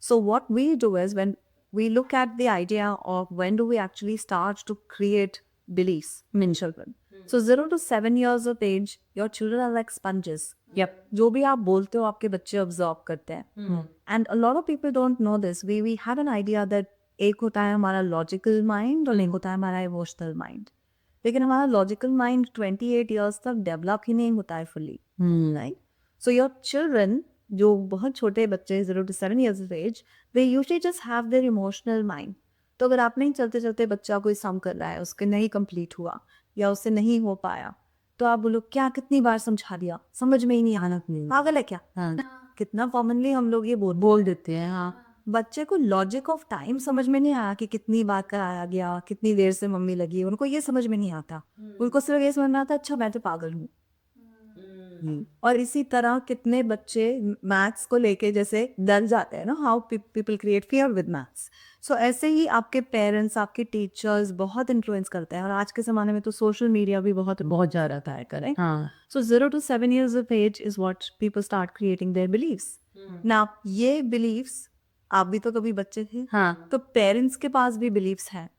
So what we do is when we look at the idea of when do we actually start to create beliefs in children. So 0 to 7 years of age, your children are like sponges. Yep. जो भी आप बोलते हो आपके बच्चे observe करते हैं। And a lot of people don't know this. We have an idea that एक होता है हमारा लॉजिकल माइंड और एक होता है हमारा इमोशनल माइंड, लेकिन हमारा लॉजिकल माइंड 28 ईयर्स तक डेवलप ही नहीं होता है fully, right? So your children, जो बहुत छोटे बच्चे 0 to 7 years of age, they usually just have their emotional mind. तो अगर आपने चलते चलते बच्चा कोई सम कर रहा है, उसके नहीं कंप्लीट हुआ या उससे नहीं हो पाया, तो आप बोलो क्या कितनी बार समझा दिया, समझ में ही नहीं आना, पागल है क्या? कितना कॉमनली हम लोग ये बोल देते हैं। हाँ, बच्चे को लॉजिक ऑफ टाइम समझ में नहीं आया कि कितनी बार कराया गया, कितनी देर से मम्मी लगी, उनको ये समझ में नहीं आता। उनको सिर्फ ये समझ में आता अच्छा मैं तो पागल हूँ। और इसी तरह कितने बच्चे मैथ्स को लेके जैसे डर जाते हैं ना, how people create fear with maths. So ऐसे ही आपके पेरेंट्स, आपके टीचर्स बहुत इन्फ्लुएंस करते हैं, और आज के ज़माने में तो सोशल मीडिया भी बहुत ज़्यादा था करें। हाँ। सो 0 to 7 years of age is what people start creating their beliefs. Now ये beliefs, आप भी तो कभी बच्चे थे, हाँ। तो पेरेंट्स के पास भी बिलीव्स हैं,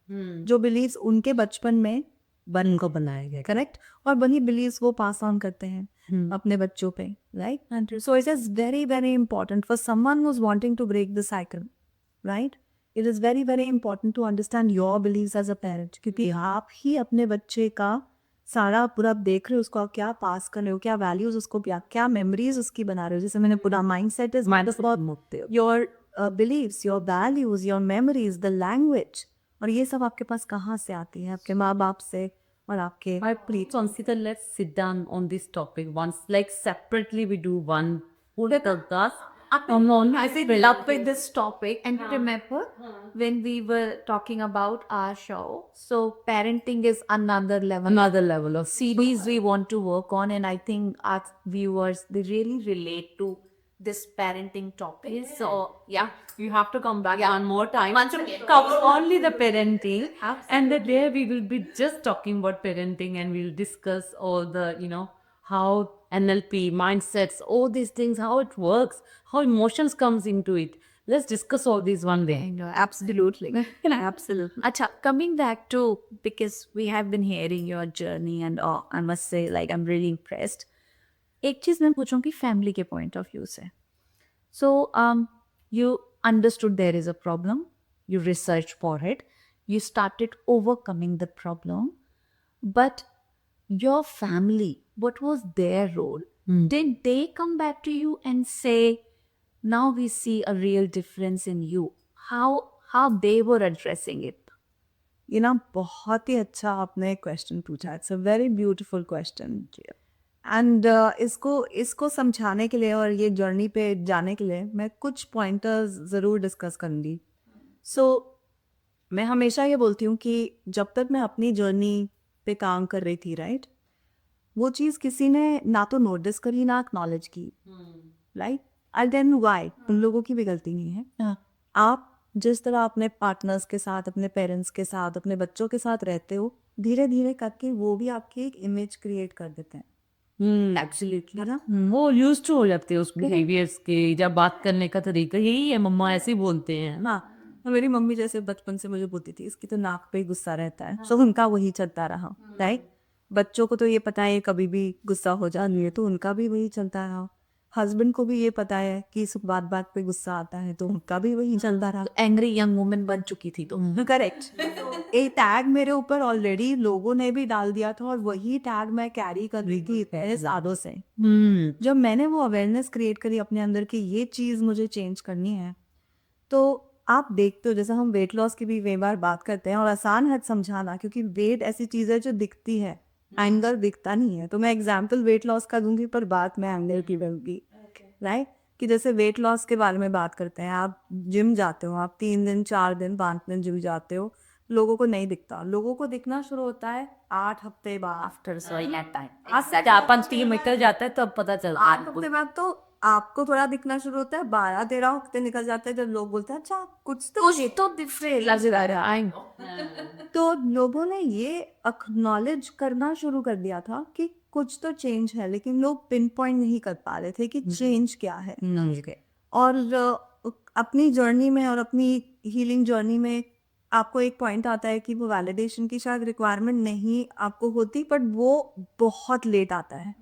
जो बिलीव्स उनके बचपन में को बनाया गया। करेक्ट, और वही बिलीव्स वो पास ऑन करते हैं अपने बच्चों पे, right? So it is very very important for someone who is wanting to break the cycle, right? It is very very important to understand your beliefs as a parent, क्योंकि आप ही अपने बच्चे का सारा पूरा देख रहे हो, उसको आप क्या पास कर रहे हो, क्या वैल्यूज उसको, क्या मेमोरीज उसकी बना रहे हो। जैसे मैंने पूरा mind set is your beliefs, your values, your memories, the language, और ये सब आपके पास कहाँ से आती है? आपके माँ बाप से और आपके। Please, Ankita, let's sit down on this topic once, like separately we do one whole podcast. I feel love with this topic, and remember when we were talking about our show, so parenting is another level of series we want to work on, and I think our viewers, they really relate to this parenting topic. So yeah, You have to come back one more time. Cover only the parenting, and that there we will be just talking about parenting, and we'll discuss all the, how NLP, mindsets, all these things, how it works, how emotions comes into it. Let's discuss all these one day. absolutely. Absolutely. Acha, coming back to, because we have been hearing your journey, and I must say, like, I'm really impressed. एक चीज मैं पूछूंगी family के point of view से। So you understood there is a problem, you researched for it, you started overcoming the problem, but your family, what was their role? Did they come back to you and say, now we see a real difference in you? How they were addressing it? ये ना बहुत ही अच्छा आपने question पूछा. It's a very beautiful question. And इसको समझाने के लिए और ये जर्नी पे जाने के लिए मैं कुछ पॉइंटर्स ज़रूर डिस्कस करूँगी. सो मैं हमेशा ये बोलती हूँ कि जब तक मैं अपनी जर्नी पे काम कर रही थी, राइट, वो चीज़ किसी ने ना तो नोटिस करी ना एक्नॉलेज की. राइट, आई देन वाई, उन लोगों की भी गलती नहीं है. आप जिस तरह अपने पार्टनर्स के साथ, अपने पेरेंट्स के साथ, अपने बच्चों के साथ रहते हो, धीरे धीरे करके वो भी आपकी एक इमेज क्रिएट कर देते हैं. एब्सोल्युटली है ना? वो यूज टू हो जाते हैं उस बिहेवियर्स के, जब बात करने का तरीका यही है, मम्मा ऐसे ही बोलते हैं ना. हाँ, तो मेरी मम्मी जैसे बचपन से मुझे बोलती थी, इसकी तो नाक पे ही गुस्सा रहता है. सो उनका वही चलता रहा. राइट, बच्चों को तो ये पता है कभी भी गुस्सा हो जाती है, तो उनका भी वही चलता रहा. हस्बैंड को भी ये पता है कि इस बात बात पे गुस्सा आता है, तो उनका भी वही चलता रहा. एंग्री यंग वुमन बन चुकी थी तो. करेक्ट. एक टैग मेरे ऊपर ऑलरेडी लोगों ने भी डाल दिया था, और वही टैग मैं कैरी कर रही थी इतने सालों से. जब मैंने वो अवेयरनेस क्रिएट करी अपने अंदर कि ये चीज़ मुझे चेंज करनी है, तो आप देखते हो जैसे हम वेट लॉस की भी कई बार बात करते हैं, और आसान है समझाना क्योंकि वेट ऐसी चीज़ है जो दिखती है, एंगर दिखता नहीं है. तो मैं एग्जाम्पल वेट लॉस का दूंगी पर बात मैं एंगर की करूँगी. राइट, कि जैसे वेट लॉस के बारे में बात करते हैं, आप जिम जाते हो, आप 3 दिन 4 दिन 5 दिन जिम जाते हो, लोगों को नहीं दिखता. लोगों को दिखना शुरू होता है 8 हफ्ते बाद. आफ्टर सो दैट टाइम आज 4-5 निकल जाता है तब पता चलता 8 हफ्ते बाद तो आपको थोड़ा दिखना शुरू होता है. 12-13 हफ्ते निकल जाते हैं जब लोग बोलते हैं अच्छा कुछ तो डिफरेंट लग रहा है. I know. तो लोगों ने ये एक्नॉलेज करना शुरू कर दिया था कि कुछ तो चेंज है, लेकिन लोग पिन पॉइंट नहीं कर पा रहे थे कि चेंज क्या है. और अपनी जर्नी में और अपनी हीलिंग जर्नी में आपको एक पॉइंट आता है कि वो वैलिडेशन की शायद रिक्वायरमेंट नहीं आपको होती, बट वो बहुत लेट आता है.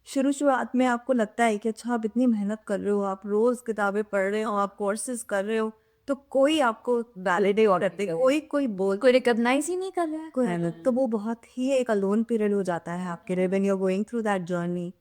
शुरुआत में आपको लगता है कि अच्छा आप इतनी मेहनत कर रहे हो, आप रोज़ किताबें पढ़ रहे हो, आप कोर्सेज कर रहे हो, तो कोई आपको वैलिडेट करते, कोई बोल, कोई रिकॉग्नाइज ही नहीं कर रहा है. कोई, तो वो बहुत ही एक अलोन पीरियड हो जाता है आपके लिए when you are going through that journey.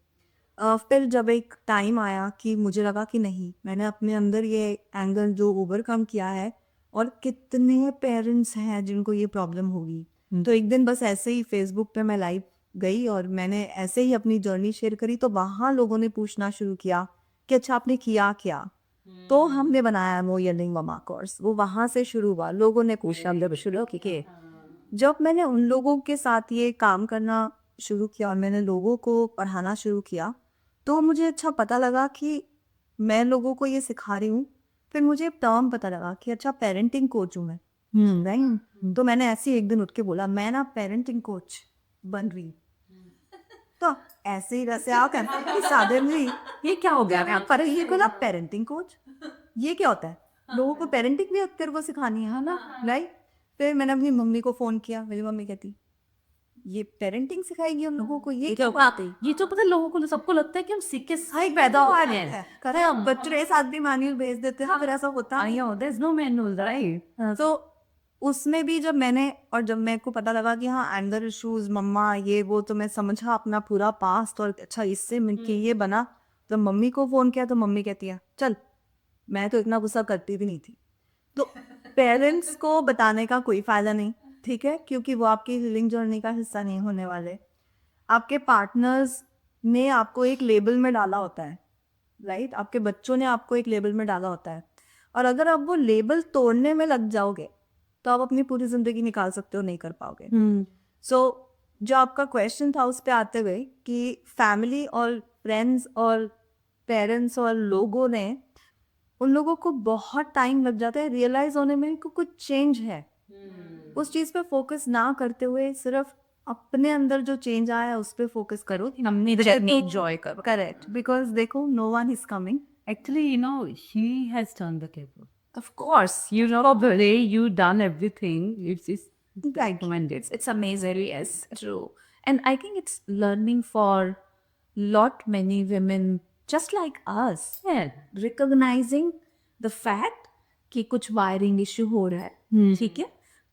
फिर जब एक टाइम आया कि मुझे लगा कि नहीं, मैंने अपने अंदर ये एंगल जो ओवरकम किया है, और कितने पेरेंट्स हैं जिनको ये प्रॉब्लम होगी. तो एक दिन बस ऐसे ही फेसबुक पे मैं लाइव गई और मैंने ऐसे ही अपनी जर्नी शेयर करी, तो वहाँ लोगों ने पूछना शुरू किया कि अच्छा आपने किया क्या. तो हमने बनाया नो यलिंग ममा कोर्स. वो वहाँ से शुरू हुआ, लोगों ने पूछना शुरू किया. जब मैंने उन लोगों के साथ ये काम करना शुरू किया और मैंने लोगों को पढ़ाना शुरू किया, तो मुझे अच्छा पता लगा कि मैं लोगों को ये सिखा रही हूँ. फिर मुझे एक टर्म पता लगा कि अच्छा पेरेंटिंग कोच हूँ मैं. राइट, तो मैंने ऐसे ही एक दिन उठ के बोला मैं ना पेरेंटिंग कोच बन रही हूँ. तो ऐसे ही वैसे आप सडनली ये क्या हो गया. पर ये को ना पेरेंटिंग कोच, ये क्या होता है? लोगों को पेरेंटिंग भी तेरे को सिखानी है ना. राइट, फिर मैंने अपनी मम्मी को फोन किया. मेरी मम्मी कहती ये पेरेंटिंग सिखाएगी हम लोगों को, ये क्या बात है? ये तो पता है, लोगों को सबको लगता है कि हम सीख के सही पैदा हुआ है, करे हम बच्चों के साथ भी मैनुअल भेज देते हैं. फिर ऐसा होता I know there is no manual, right. तो उसमें भी जब मेरे को पता लगा कि हाँ एंगर इश्यूज मम्मा ये वो, तो मैं समझा अपना पूरा पास्ट और अच्छा इससे मिलके ये बना. तो मम्मी को फोन किया तो मम्मी कहती है चल, मैं तो इतना गुस्सा करती भी नहीं थी. तो पेरेंट्स को बताने का कोई फायदा नहीं, ठीक है, क्योंकि वो आपकी हीलिंग जर्नी का हिस्सा नहीं होने वाले. आपके पार्टनर्स ने आपको एक लेबल में डाला होता है, राइट, आपके बच्चों ने आपको एक लेबल में डाला होता है, और अगर आप वो लेबल तोड़ने में लग जाओगे तो आप अपनी पूरी जिंदगी निकाल सकते हो, नहीं कर पाओगे. सो जो आपका क्वेश्चन था उस पे आते हुए कि फैमिली और फ्रेंड्स और पेरेंट्स और लोगों ने, उन लोगों को बहुत टाइम लग जाता है रियलाइज होने में कि कुछ चेंज है. उस चीज़ पे फोकस ना करते हुए सिर्फ अपने अंदर जो चेंज आया है उस पे फोकस करो, हमने जर्नी एंजॉय करो. करेक्ट, बिकॉज देखो no one is coming. Actually, you know, she has turned the table. Of course, you know the way you done everything. It's recommended. It's amazing. Yes, true. And I think it's learning for lot many women just like us. Yeah. Recognizing the fact कि कुछ wiring issue हो रहा है, ठीक है,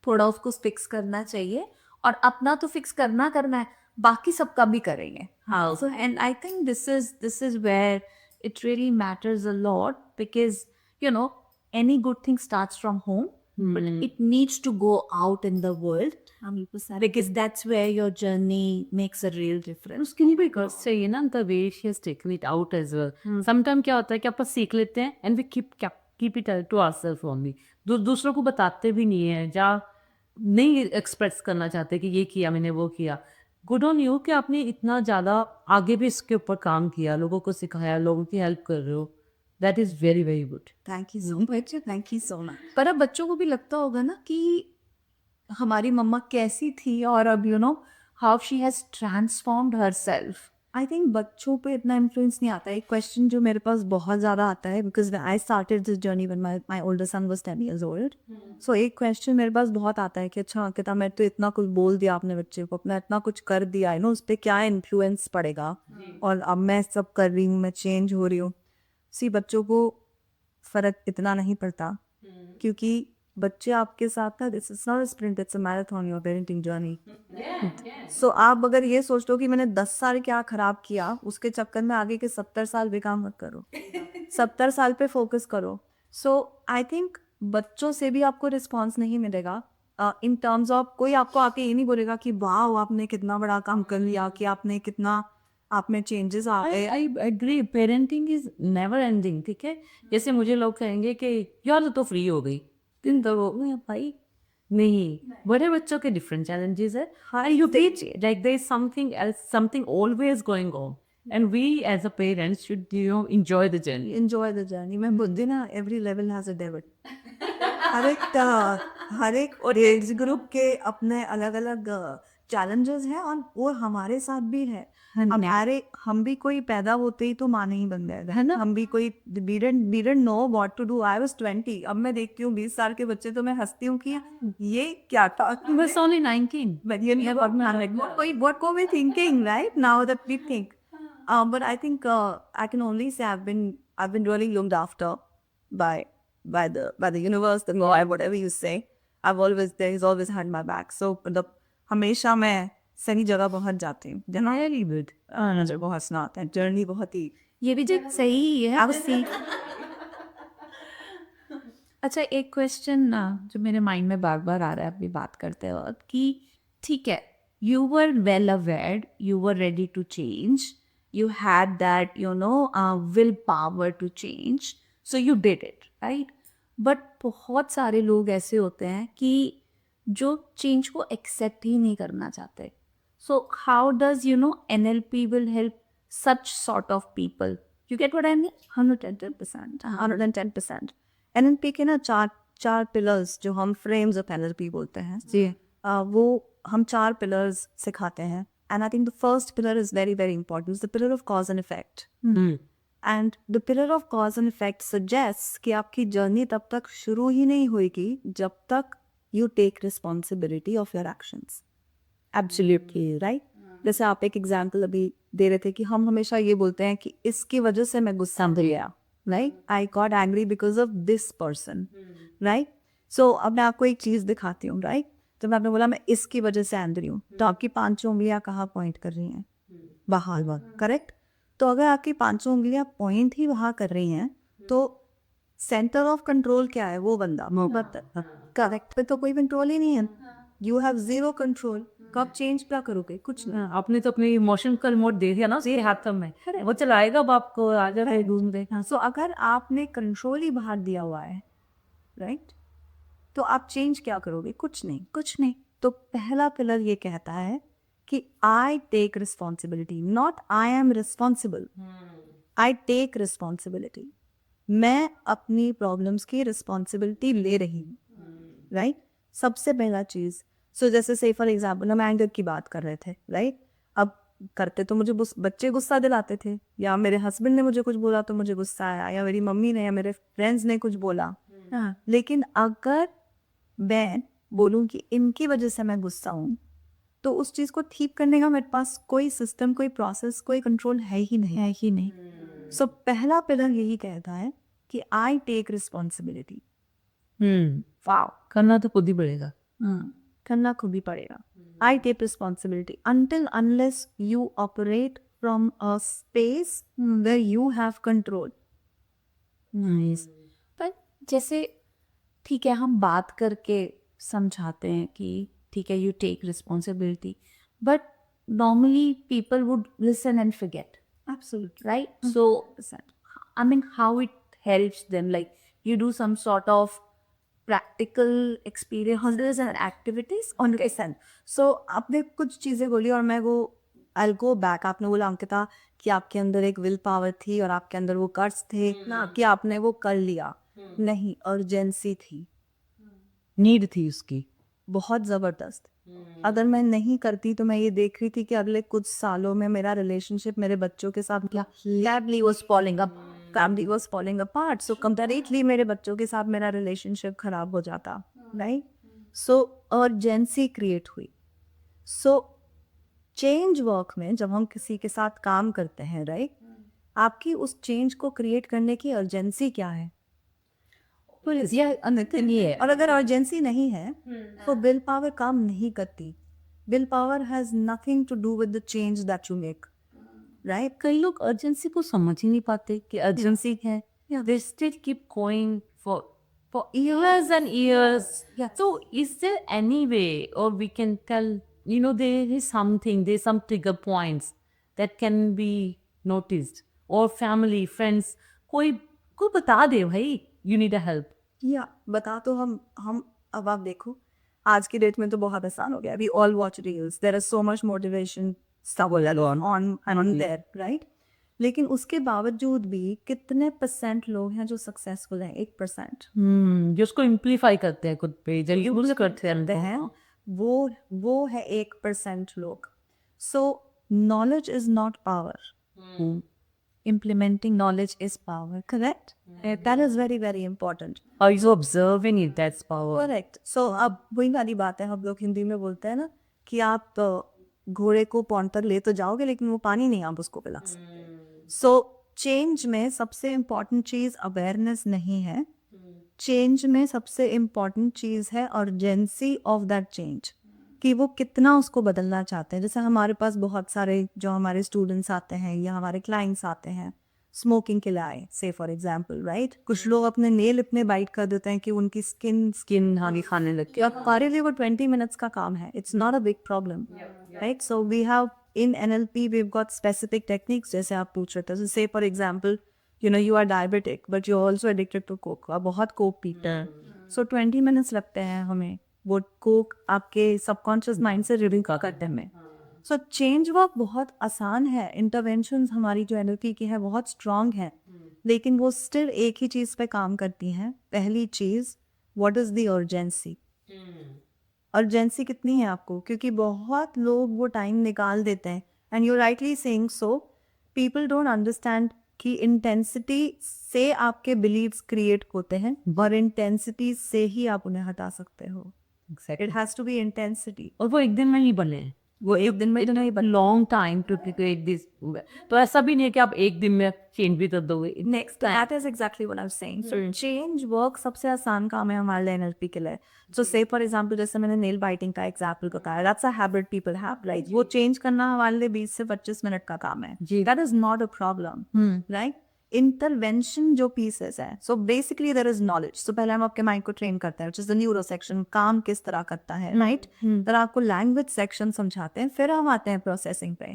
थोड़ा उसको fix करना चाहिए और अपना तो फिक्स करना है, बाकी सबका भी करेंगे. हाँ. So and I think this is where it really matters a lot, because you know any good thing starts from home, but it needs to go out in the world, 100%, because that's where your journey makes a real difference. उसके लिए भी girls चाहिए ना, the way she has taken it out as well. Sometime क्या होता है कि अपन सीख लेते हैं and we keep it to ourselves only. दूसरों को बताते भी नहीं है, या नहीं एक्सप्रेस करना चाहते कि ये किया मैंने, वो किया. गुड ऑन यू कि आपने इतना ज़्यादा आगे भी इसके ऊपर काम किया, लोगों को सिखाया, लोगों की हेल्प कर रहे हो. That is very very good. Thank you so much, thank you so much. पर अब बच्चों को भी लगता होगा ना कि हमारी मम्मा कैसी थी, और अब you know how she has transformed herself. I think बच्चों पे इतना इन्फ्लुएंस नहीं आता है. एक क्वेश्चन जो मेरे पास बहुत ज़्यादा आता है, because I started this journey when my older son was 10 years old. So एक क्वेश्चन मेरे पास बहुत आता है कि अच्छा अंकिता, मैं तो इतना कुछ बोल दिया आपने बच्चे को, अपना इतना कुछ कर दिया है ना, उस पर क्या इन्फ्लुएंस पड़ेगा, और अब मैं सब कर रही हूँ, मैं चेंज हो रही हूँ. सी बच्चों को फ़र्क इतना नहीं पड़ता, क्योंकि बच्चे आपके साथ था. This is not a sprint, it's a marathon, your parenting journey. So आप अगर ये सोचते हो कि मैंने 10 साल क्या खराब किया, उसके चक्कर में आगे के 70 साल बेकार मत करो. 70 साल पे फोकस करो. सो आई थिंक बच्चों से भी आपको रिस्पॉन्स नहीं मिलेगा इन टर्म्स ऑफ, कोई आपको आके ये नहीं बोलेगा कि वाह आपने कितना बड़ा काम कर लिया, कि आपने कितना, आप में चेंजेस आ गए. I agree, parenting is never ending. ठीक है, जैसे मुझे लोग कहेंगे कि यार तो फ्री हो गई, दिन तो हो गई. भाई नहीं, बड़े बच्चों के डिफरेंट चैलेंजेस है. Hi you teach like there is something else, something always going on, and we as a parents should you know enjoy the journey. Enjoy the journey. मैं बुद्धि ना, every level has a David. हर एक और age group के अपने अलग अलग चैलेंजेस हैं, और वो हमारे साथ भी है. हम भी कोई पैदा होते ही तो माँ नहीं बन गए है ना. हम भी कोई we didn't know what to do. I was 20. अब मैं देखती हूँ 20 साल के बच्चे, तो मैं हंसती हूँ कि ये क्या था. बस only 19. But you know what were we thinking, right? Now that we think. But I think I can only say I've been really looked after by the universe, the God, whatever you say. He's always had my back. So मतलब हमेशा मैं सही जगह पहुंच जाती हूँ. Very good. नजर बहुत हंसना आता है. जर्नी बहुत ही ये भी जब सही है. अब सी. अच्छा, एक क्वेश्चन जो मेरे माइंड में बार बार आ रहा है अभी बात करते वक्त, कि ठीक है, you were well aware, you were ready to change, you had that you know will power to change, so you did it, right. But बहुत सारे लोग ऐसे होते हैं कि जो चेंज को एक्सेप्ट ही नहीं करना चाहते. So how does you know NLP will help such sort of people? You get what I mean? 110%. 110%. NLP के ना चार पिलर्स, जो हम फ्रेम्स ऑफ NLP बोलते हैं जी, वो हम 4 पिलर्स सिखाते हैं. And I think the first pillar is very very important, the pillar of cause and effect. And the pillar of cause and effect suggest कि आपकी जर्नी तब तक शुरू ही नहीं होगी जब तक you take responsibility of your actions. Absolutely right. जैसे आप एक एग्जाम्पल अभी दे रहे थे कि हम हमेशा ये बोलते हैं कि इसकी वजह से मैं गुस्सा में गया, right. I got angry because of this person, right. So अब मैं आपको एक चीज़ दिखाती हूँ, राइट. जब आपने बोला मैं इसकी वजह से एंग्री हूँ, तो आपकी 5 उंगलियाँ कहाँ पॉइंट कर रही हैं? बाहर वक्त, करेक्ट. तो अगर आपकी 5 उंगलियाँ पॉइंट ही वहाँ कर रही हैं, तो सेंटर ऑफ कंट्रोल क्या है? वो बंदा. करेक्ट पे तो कोई कंट्रोल ही नहीं है. You have zero control. कब चेंज क्या करोगे? कुछ नहीं. आपने तो अपनी इमोशन का रिमोट दे दिया ना उसके हाथों में, वो चलाएगा बाप को, आ जा रहा है घूम दे. सो अगर आपने कंट्रोल ही बाहर दिया हुआ है, राइट, तो आप चेंज क्या करोगे? कुछ नहीं, कुछ नहीं. तो पहला पिलर ये कहता है कि I take responsibility, not I am responsible. I take responsibility. मैं अपनी प्रॉब्लम्स की रिस्पॉन्सिबिलिटी ले रही हूँ, राइट. सबसे पहला चीज़. सो जैसे से फॉर एग्जाम्पल हम एंगर की बात कर रहे थे, राइट. अब करते तो मुझे बच्चे गुस्सा दिलाते थे, या मेरे हस्बैंड ने मुझे कुछ बोला तो मुझे गुस्सा आया, या मेरी मम्मी ने या मेरे फ्रेंड्स ने कुछ बोला. लेकिन अगर मैं बोलूँ कि इनकी वजह से मैं गुस्सा हूँ, तो उस चीज़ को ठीक करने का मेरे पास कोई सिस्टम, कोई प्रोसेस, कोई कंट्रोल है ही नहीं. सो पहला पिलर यही कहता है कि आई टेक रिस्पॉन्सिबिलिटी. वाओ, करना तो खुद ही पड़ेगा. करना खुद ही पड़ेगा. I take responsibility until unless you operate from a space where you have control. Nice. पर जैसे ठीक है हम बात करके समझाते हैं कि ठीक है you take responsibility, but normally people would listen and forget, Absolutely. right? So, I mean, how it helps them? Like, you do some sort of practical experiences and activities on your end. So आपने कुछ चीज़ें बोली और मैं वो I'll go back. आपने बोला अंकिता कि आपके अंदर एक विल पावर थी और आपके अंदर वो कर्ज थे ना कि आपने वो कर लिया. नहीं, अर्जेंसी थी, नीड थी उसकी. बहुत ज़बरदस्त. अगर मैं नहीं करती तो मैं ये देख रही थी कि अगले कुछ सालों में मेरा रिलेशनशिप मेरे बच्चों के साथ क्या Family was falling up. Family was falling apart. So comparatively मेरे बच्चों के साथ मेरा रिलेशनशिप खराब हो जाता. राइट. सो अर्जेंसी क्रिएट हुई. सो चेंज वर्क में जब हम किसी के साथ काम करते हैं, राइट, आपकी उस चेंज को क्रिएट करने की अर्जेंसी क्या है. और अगर अर्जेंसी नहीं है तो विल पावर काम नहीं करती. Will power has nothing to do with the change that you make. Right. कई लोग अर्जेंसी को समझ ही नहीं पाते कि अर्जेंसी है. They still keep going for years and years. So is there any way, or we can tell, you know, there is something, there's some trigger points that can be noticed, or family, friends, कोई बता दे भाई you need a help. या बता तो हम अब आप देखो आज की डेट में तो बहुत आसान हो गया. We all watch reels. There is so much motivation on there, right. लेकिन उसके बावजूद भी कितने % लोग हैं जो सक्सेसफुल हैं. 1%. जो उसको इम्प्लीफाई करते हैं खुद पे, जब यूज करते हैं. वो है 1% लोग. सो knowledge is not power. Implementing knowledge is power. Correct. That is very very important. Or you observing it, that's power. Correct. So अब वही वाली बात है, हम लोग हिंदी में बोलते हैं ना कि आप घोड़े को पौंड तक ले तो जाओगे लेकिन वो पानी नहीं आप उसको पिला सकते. सो चेंज में सबसे इम्पॉर्टेंट चीज़ अवेयरनेस नहीं है. चेंज में सबसे इम्पॉर्टेंट चीज़ है अर्जेंसी ऑफ दैट चेंज, कि वो कितना उसको बदलना चाहते हैं. जैसे हमारे पास बहुत सारे जो हमारे स्टूडेंट्स आते हैं या हमारे क्लाइंट्स आते हैं स्मोकिंग के लिए आए, से फॉर एग्जांपल, राइट. कुछ लोग अपने नेल इतने बाइट कर देते हैं कि उनकी स्किन आगे खाने लगती है. अब हमारे लिए वो 20 मिनट्स का काम है. It's not a big problem, right. So we have in NLP we have got specific techniques. जैसे आप पूछ रहे थे, say for example you know you are diabetic but you are also addicted to coke. आप बहुत Coke पीते हैं. सो 20 minutes लगते हैं हमें वो कोक आपके सबकॉन्शियस माइंड से रिलीव करने में. सो चेंज वर्क बहुत आसान है. इंटरवेंशंस हमारी जो NLP की है बहुत स्ट्रांग है, लेकिन वो स्टिल एक ही चीज़ पे काम करती हैं. पहली चीज़, what is the urgency. Urgency कितनी है आपको, क्योंकि बहुत लोग वो टाइम निकाल देते हैं. And you rightly saying so, people don't understand कि इंटेंसिटी से आपके बिलीव्स क्रिएट होते हैं और इंटेंसिटी से ही आप उन्हें हटा सकते हो. It has to be intensity. और वो एक दिन में नहीं बने, वो एक दिन में तो नहीं, long time to create this. तो ऐसा भी नहीं है कि आप एक दिन में चेंज भी कर दोगे. Next, that is exactly what I am saying. So change work सबसे आसान काम है हमारे लिए NLP के लिए. सो से फॉर एग्जांपल जैसे मैंने नेल बाइटिंग का एग्जांपल बताया, that's a habit people have, right. वो चेंज करना हमारे लिए 20 से 25 मिनट का काम है. That is not a problem, right. Intervention जो पीसेस है, so basically there is knowledge. So पहले हम आपके माइंड को ट्रेन करते हैं, which is the neuro section, काम किस तरह करता है, राइट. फिर आपको लैंग्वेज सेक्शन समझाते हैं, फिर हम आते हैं प्रोसेसिंग पे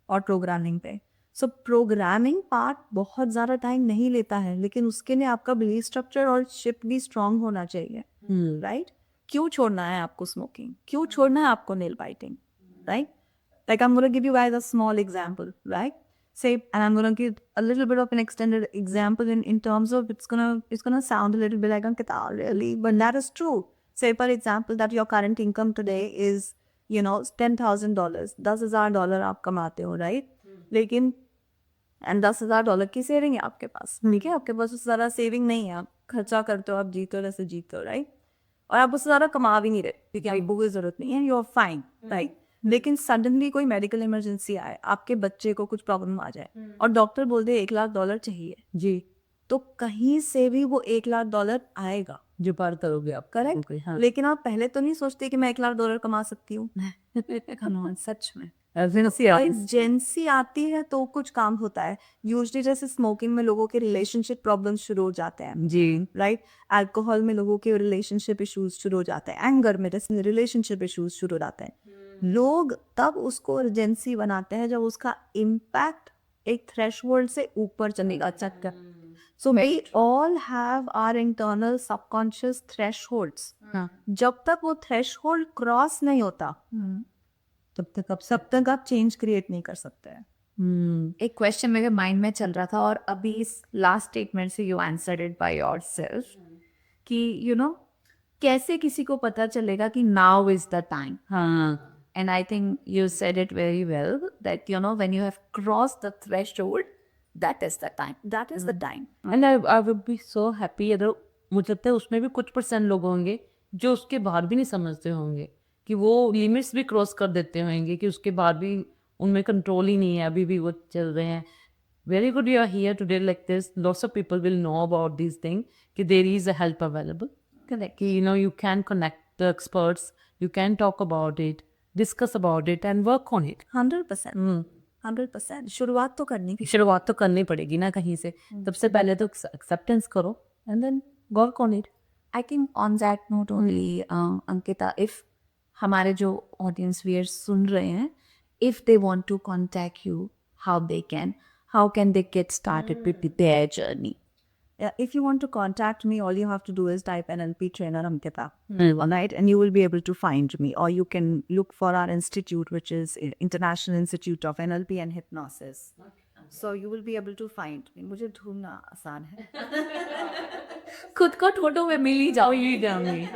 और प्रोग्रामिंग पे. सो प्रोग्रामिंग पार्ट बहुत ज़्यादा टाइम नहीं लेता है, लेकिन उसके लिए आपका बिलीफ स्ट्रक्चर और शिप भी स्ट्रांग होना चाहिए, राइट. क्यों छोड़ना है आपको स्मोकिंग, क्यों छोड़ना है आपको nail biting, right. Like I am gonna give you guys a small example, right. Say, and I'm going to give a little bit of an extended example in terms of it's gonna sound a little bit like Ankita, really, but that is true. Say, for example, that your current income today is, you know, $10,000, $10,000 आप कमाते हो, right? लेकिन and $10,000 की saving है आपके पास, ठीक है. आपके पास उससे ज़्यादा सेविंग नहीं है, आप खर्चा करते हो, आप जीते हो जैसे जीते हो, राइट. और आप उससे ज़्यादा कमा भी नहीं रहे क्योंकि आपको कोई ज़रूरत नहीं है, यू आर फाइन, राइट. लेकिन सडनली कोई मेडिकल इमरजेंसी आए, आपके बच्चे को कुछ प्रॉब्लम आ जाए और डॉक्टर बोल दे $1,00,000 चाहिए, जी, तो कहीं से भी वो $1,00,000 आएगा. जो पार करोगे आप करेक्ट। हाँ लेकिन आप पहले तो नहीं सोचते कि मैं $1 लाख कमा सकती हूँ। Come on, सच में. एजेंसी आती है तो कुछ काम होता है। यूजली जैसे स्मोकिंग में लोगों के रिलेशनशिप प्रॉब्लम शुरू हो जाते हैं, जी राइट। अल्कोहल में लोगों के रिलेशनशिप इश्यूज शुरू हो जाते हैं, एंगर में जैसे रिलेशनशिप इश्यूज शुरू हो जाते हैं। लोग तब उसको एजेंसी बनाते हैं जब उसका इम्पैक्ट एक थ्रेशहोल्ड से ऊपर चलेगा चक्कर। So we all have our internal subconscious thresholds. जब तक वो थ्रेशहोल्ड क्रॉस नहीं होता तब तक आप चेंज क्रिएट नहीं कर सकते हैं। एक क्वेश्चन मेरे माइंड में चल रहा था और अभी इस लास्ट स्टेटमेंट से you answered it by yourself कि यू नो कैसे किसी को पता चलेगा कि नाउ इज द टाइम. हाँ And I think you said it very well that you know when you have crossed the threshold, that is the time. That is the time. And I would be so happy अगर मुझे लगता है उसमें भी कुछ % लोग होंगे जो उसके बाहर भी नहीं समझते होंगे कि वो लिमिट्स भी क्रॉस कर देते होंगे कि उसके बाद भी उनमें कंट्रोल ही नहीं है, अभी भी वो चल रहे हैं. Very good you are here today like this. Lots of people will know about this thing कि there is a help available. Correct. कि you know you can connect the experts, you can talk about it, discuss about it and work on it. 100%, 100% शुरुआत तो करनी थी। शुरुआत तो करनी पड़ेगी ना कहीं से. सबसे पहले तो एक्सेप्टेंस करो and then work on it. I think on that note only, Ankita, if हमारे जो audience viewers सुन रहे हैं, if they want to contact you, how can they get started with their journey? Yeah, if you want to contact me, all you have to do is type NLP trainer Ankita, right? And you will be able to find me. Or you can look for our institute, which is International Institute of NLP and Hypnosis. So you will be able to find me. मुझे ढूंढना आसान है। खुद को photo में मिल ही जाओ. ही जाऊंगी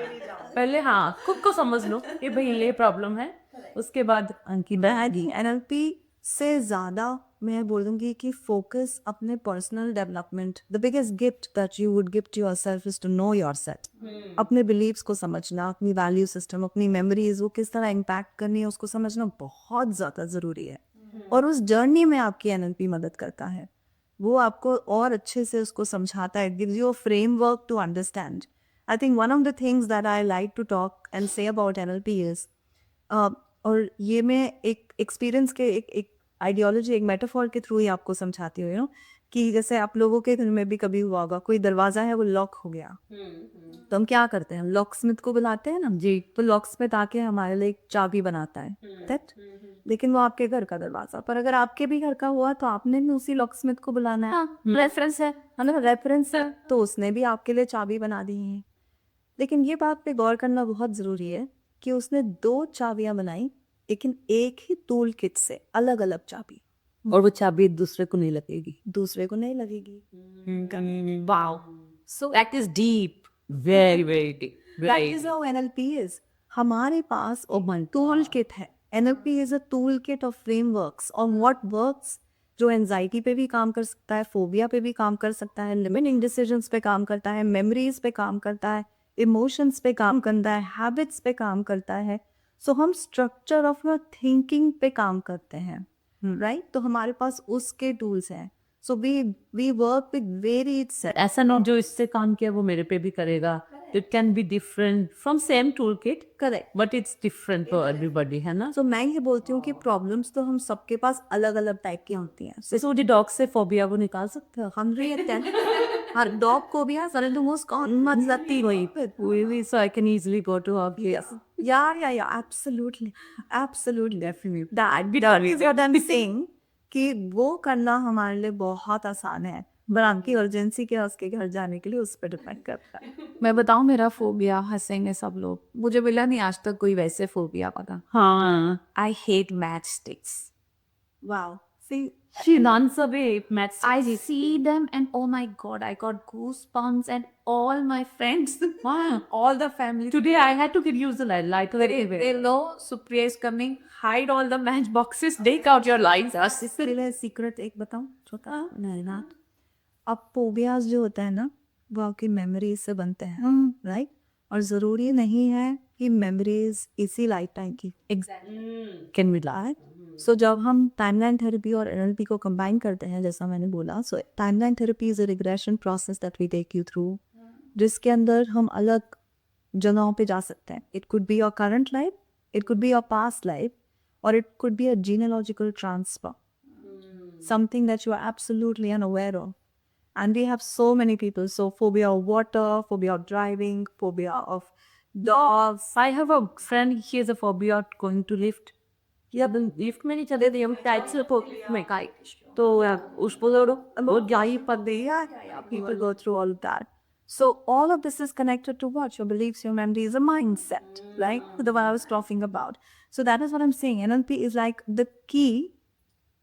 पहले. हाँ खुद को समझ लो कि भाई ये प्रॉब्लम है, उसके बाद अंकिता जी NLP से ज़्यादा मैं बोल दूंगी कि फोकस अपने personal development. The biggest gift that you would gift yourself is to know yourself. अपने बिलीव्स को समझना, अपनी वैल्यू सिस्टम, अपनी मेमोरीज वो किस तरह इम्पैक्ट करनी है उसको समझना बहुत ज़्यादा ज़रूरी है. और उस जर्नी में आपकी NLP मदद करता है. वो आपको और अच्छे से उसको समझाता है. Gives you a framework to understand. I think one of the things that I like to talk and say about NLP is, और ये मैं एक एक्सपीरियंस के एक आइडियोलॉजी, एक मेटाफॉर के थ्रू ही आपको समझाती हूँ. यू नो कि जैसे आप लोगों के घर में भी कभी हुआ होगा, कोई दरवाज़ा है वो लॉक हो गया, तो हम क्या करते हैं, लॉक स्मिथ को बुलाते हैं ना जी. तो लॉक स्मिथ आके हमारे लिए एक चाबी बनाता है, दैट. लेकिन वो आपके घर का दरवाज़ा, पर अगर आपके भी घर का हुआ तो आपने भी उसी लॉक स्मिथ को बुलाना है. रेफरेंस है ना, रेफरेंस है, तो उसने भी आपके लिए चाबी बना दी है. लेकिन ये बात पे गौर करना बहुत ज़रूरी है कि उसने 2 चाबियां बनाई, लेकिन एक ही टूल किट से अलग अलग चाबी, और वो चाबी एक दूसरे को नहीं लगेगी. दूसरे को नहीं लगेगी. Wow, so that is deep, very very deep. That is how NLP is. हमारे पास टूल किट है. NLP is a tool kit of frameworks on what works, जो एंजाइटी पे भी काम कर सकता है, फोबिया पे भी काम कर सकता है, लिमिटिंग डिसीजंस पे काम करता है, मेमोरीज पे काम करता है, इमोशंस पे काम करता है, हैबिट्स पे काम करता है. सो हम स्ट्रक्चर ऑफ योर थिंकिंग पे काम करते हैं, राइट. तो हमारे पास उसके टूल्स हैं. So we work with varied set. ऐसा ना जो इससे काम किया वो मेरे पे भी करेगा. It can be different from same tool kit, correct. But it's different for everybody, है ना. सो मैं ये बोलती हूँ कि प्रॉब्लम्स तो हम सबके पास अलग अलग टाइप की होती हैं. जैसे वो जो डॉग से फोबिया वो निकाल सकते हो. हम हर डॉग को भी है सर तुम उसको मत लगती हुई. So I can easily go to our Yes. Yeah, absolutely. Definitely. That is what I'm saying. कि वो करना हमारे लिए बहुत आसान है, बराम की अर्जेंसी के उसके घर जाने के लिए उस पर डिपेंड करता है. मैं बताऊं मेरा फोबिया, हंसेंगे सब लोग, मुझे मिला नहीं आज तक कोई वैसे फोबिया पता. हाँ. I hate match sticks. Wow. See, She runs away. Maths. I see them and oh my god, I got goosebumps and all my friends, Wow. all the family. Today I had to use the light. They know Supriya is coming. Hide all the match boxes. Take out your lights. इसके लिए secret एक बताऊं छोटा. नहीं ना, अब phobias जो होता है ना वो आपकी मेमोरीज से बनते हैं, राइट. और ज़रूरी नहीं है कि मेमोरीज इसी लाइफ टाइम की. Can we lie? सो जब हम टाइमलाइन थेरेपी और NLP को कंबाइन करते हैं, जैसा मैंने बोला, so timeline therapy is a regression process that we take you through, जिसके अंदर हम अलग जगहों पे जा सकते हैं. It could be your current life, it could be your past life, or it could be a genealogical transfer. Something that you are absolutely unaware of. And we have so many people. So phobia of water, phobia of driving, phobia of dogs. I have a friend, he has a phobia of going to lift. या lift में नहीं चले थे हम tight से में काई तो उसको वो जाई पर दे People go through all of that. So all of this is connected to what? Your beliefs, your memories, a mindset, right? The one I was talking about. So that is what I'm saying. NLP is like the key,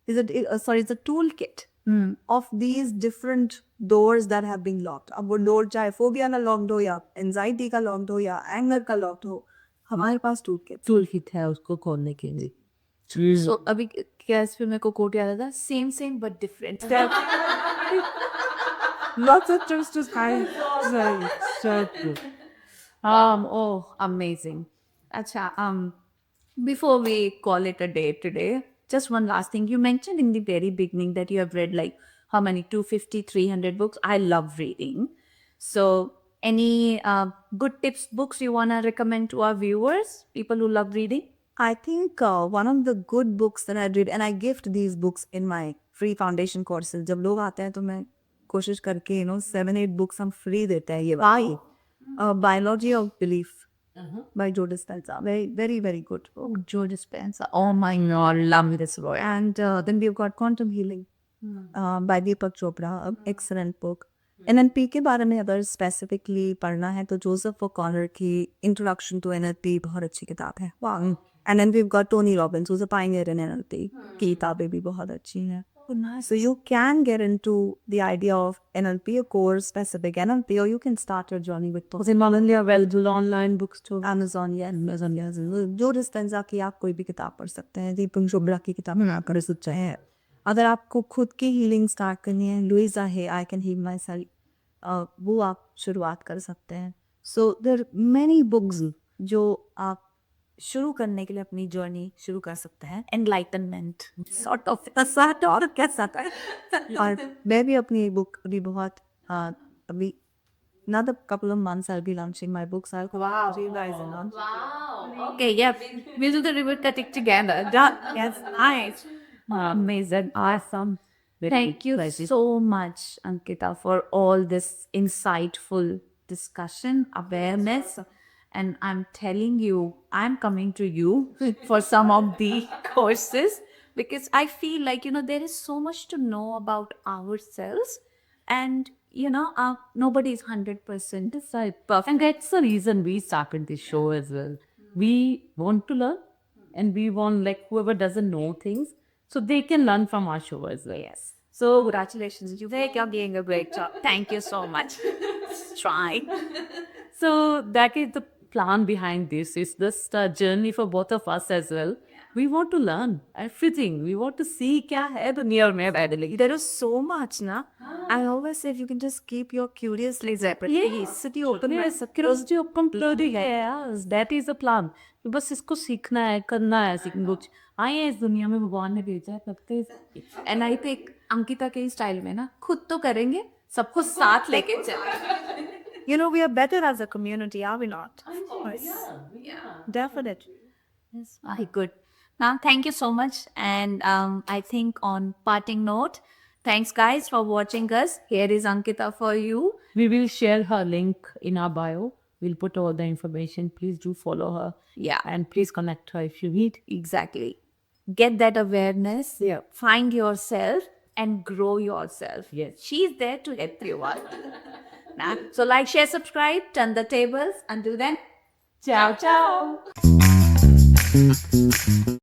it's a toolkit of these different doors that have been locked. अब वो door चाहे phobia का locked हो या anxiety का locked हो या anger का locked हो, हमारे पास टूल है उसको खोलने के लिए. So अभी क्या इस पे मेरे को कोट याद था, same but different. Lots of trips to Sky. So good. Oh, amazing. Acha, before we call it a day today, just one last thing. You mentioned in the very beginning that you have read like how many, 250, 300 books. I love reading. So any good tips, books you want to recommend to our viewers, people who love reading? I think one of the good books that I read, and I gift these books in my free foundation courses. जब लोग आते हैं तो मैं कोशिश करके 7-8 books हम free देते हैं ये वाली. Biology of Belief by Joe Dispenza. Very, very, very good book. Joe Dispenza. Oh my God, love this boy. And then we've got Quantum Healing by Deepak Chopra. Excellent book. NLP के बारे में अगर specifically पढ़ना है तो Joseph O'Connor की introduction to NLP बहुत अच्छी किताब है. वाह. And then we've got Tony Robbins, who's a pioneer in NLP. की किताबें भी बहुत अच्छी हैं. So you can get into the idea of NLP, a course specific NLP, or you can start your journey with those. Similarly, available online books too. Amazon, yes. जो Dispenza की आप कोई भी किताब पढ़ सकते हैं. दीपक चोपड़ा की किताब में आप कर सकते हैं. अगर आपको खुद की हीलिंग स्टार्ट करनी है, Louise Hay I can heal myself, वो आप शुरुआत कर सकते हैं. सो देयर मैनी बुक्स जो आप शुरू करने के लिए अपनी जर्नी शुरू कर सकते हैं. Enlightenment. सॉर्ट ऑफ और कैसा था. और मैं भी अपनी बुक अभी बहुत अभी another couple of months I'll be launching my books. I'll realizing on. Wow. Okay, yeah. We'll do the river cutting together. Yes, nice. Amazing. Awesome. Thank you so much, Ankita, for all this insightful discussion, awareness. And I'm telling you, I'm coming to you for some of the courses because I feel like, there is so much to know about ourselves. And, nobody is 100% perfect. And that's the reason we started this show as well. We want to learn and we want whoever doesn't know things, so they can learn from our show as well. Yes. So, congratulations. You're doing a great job. Thank you so much. Try. So, that is the plan behind this. It's just a journey for both of us as well. We want to learn everything. We want to see क्या है दुनिया में बैठने. There is so much, na. I always say if you can just keep your curiously separate. City open है, curiosity open bloody है. Yes, that is the plan. बस इसको सीखना है, करना है, कुछ आए हैं इस दुनिया में, भगवान ने भेजा है, करते हैं. And I think अंकिता के स्टाइल में ना खुद तो करेंगे, सबको साथ लेके चलेंगे. We are better as a community, are we not? Of course. Yeah. Definitely. Yes, very good. Now, thank you so much. And I think on parting note, thanks guys for watching us. Here is Ankita for you. We will share her link in our bio. We'll put all the information. Please do follow her. Yeah. And please connect her if you need. Exactly. Get that awareness. Yeah. Find yourself and grow yourself. Yes. She's there to help you out. Nah. So like, share, subscribe, turn the tables. Until then, ciao, ciao.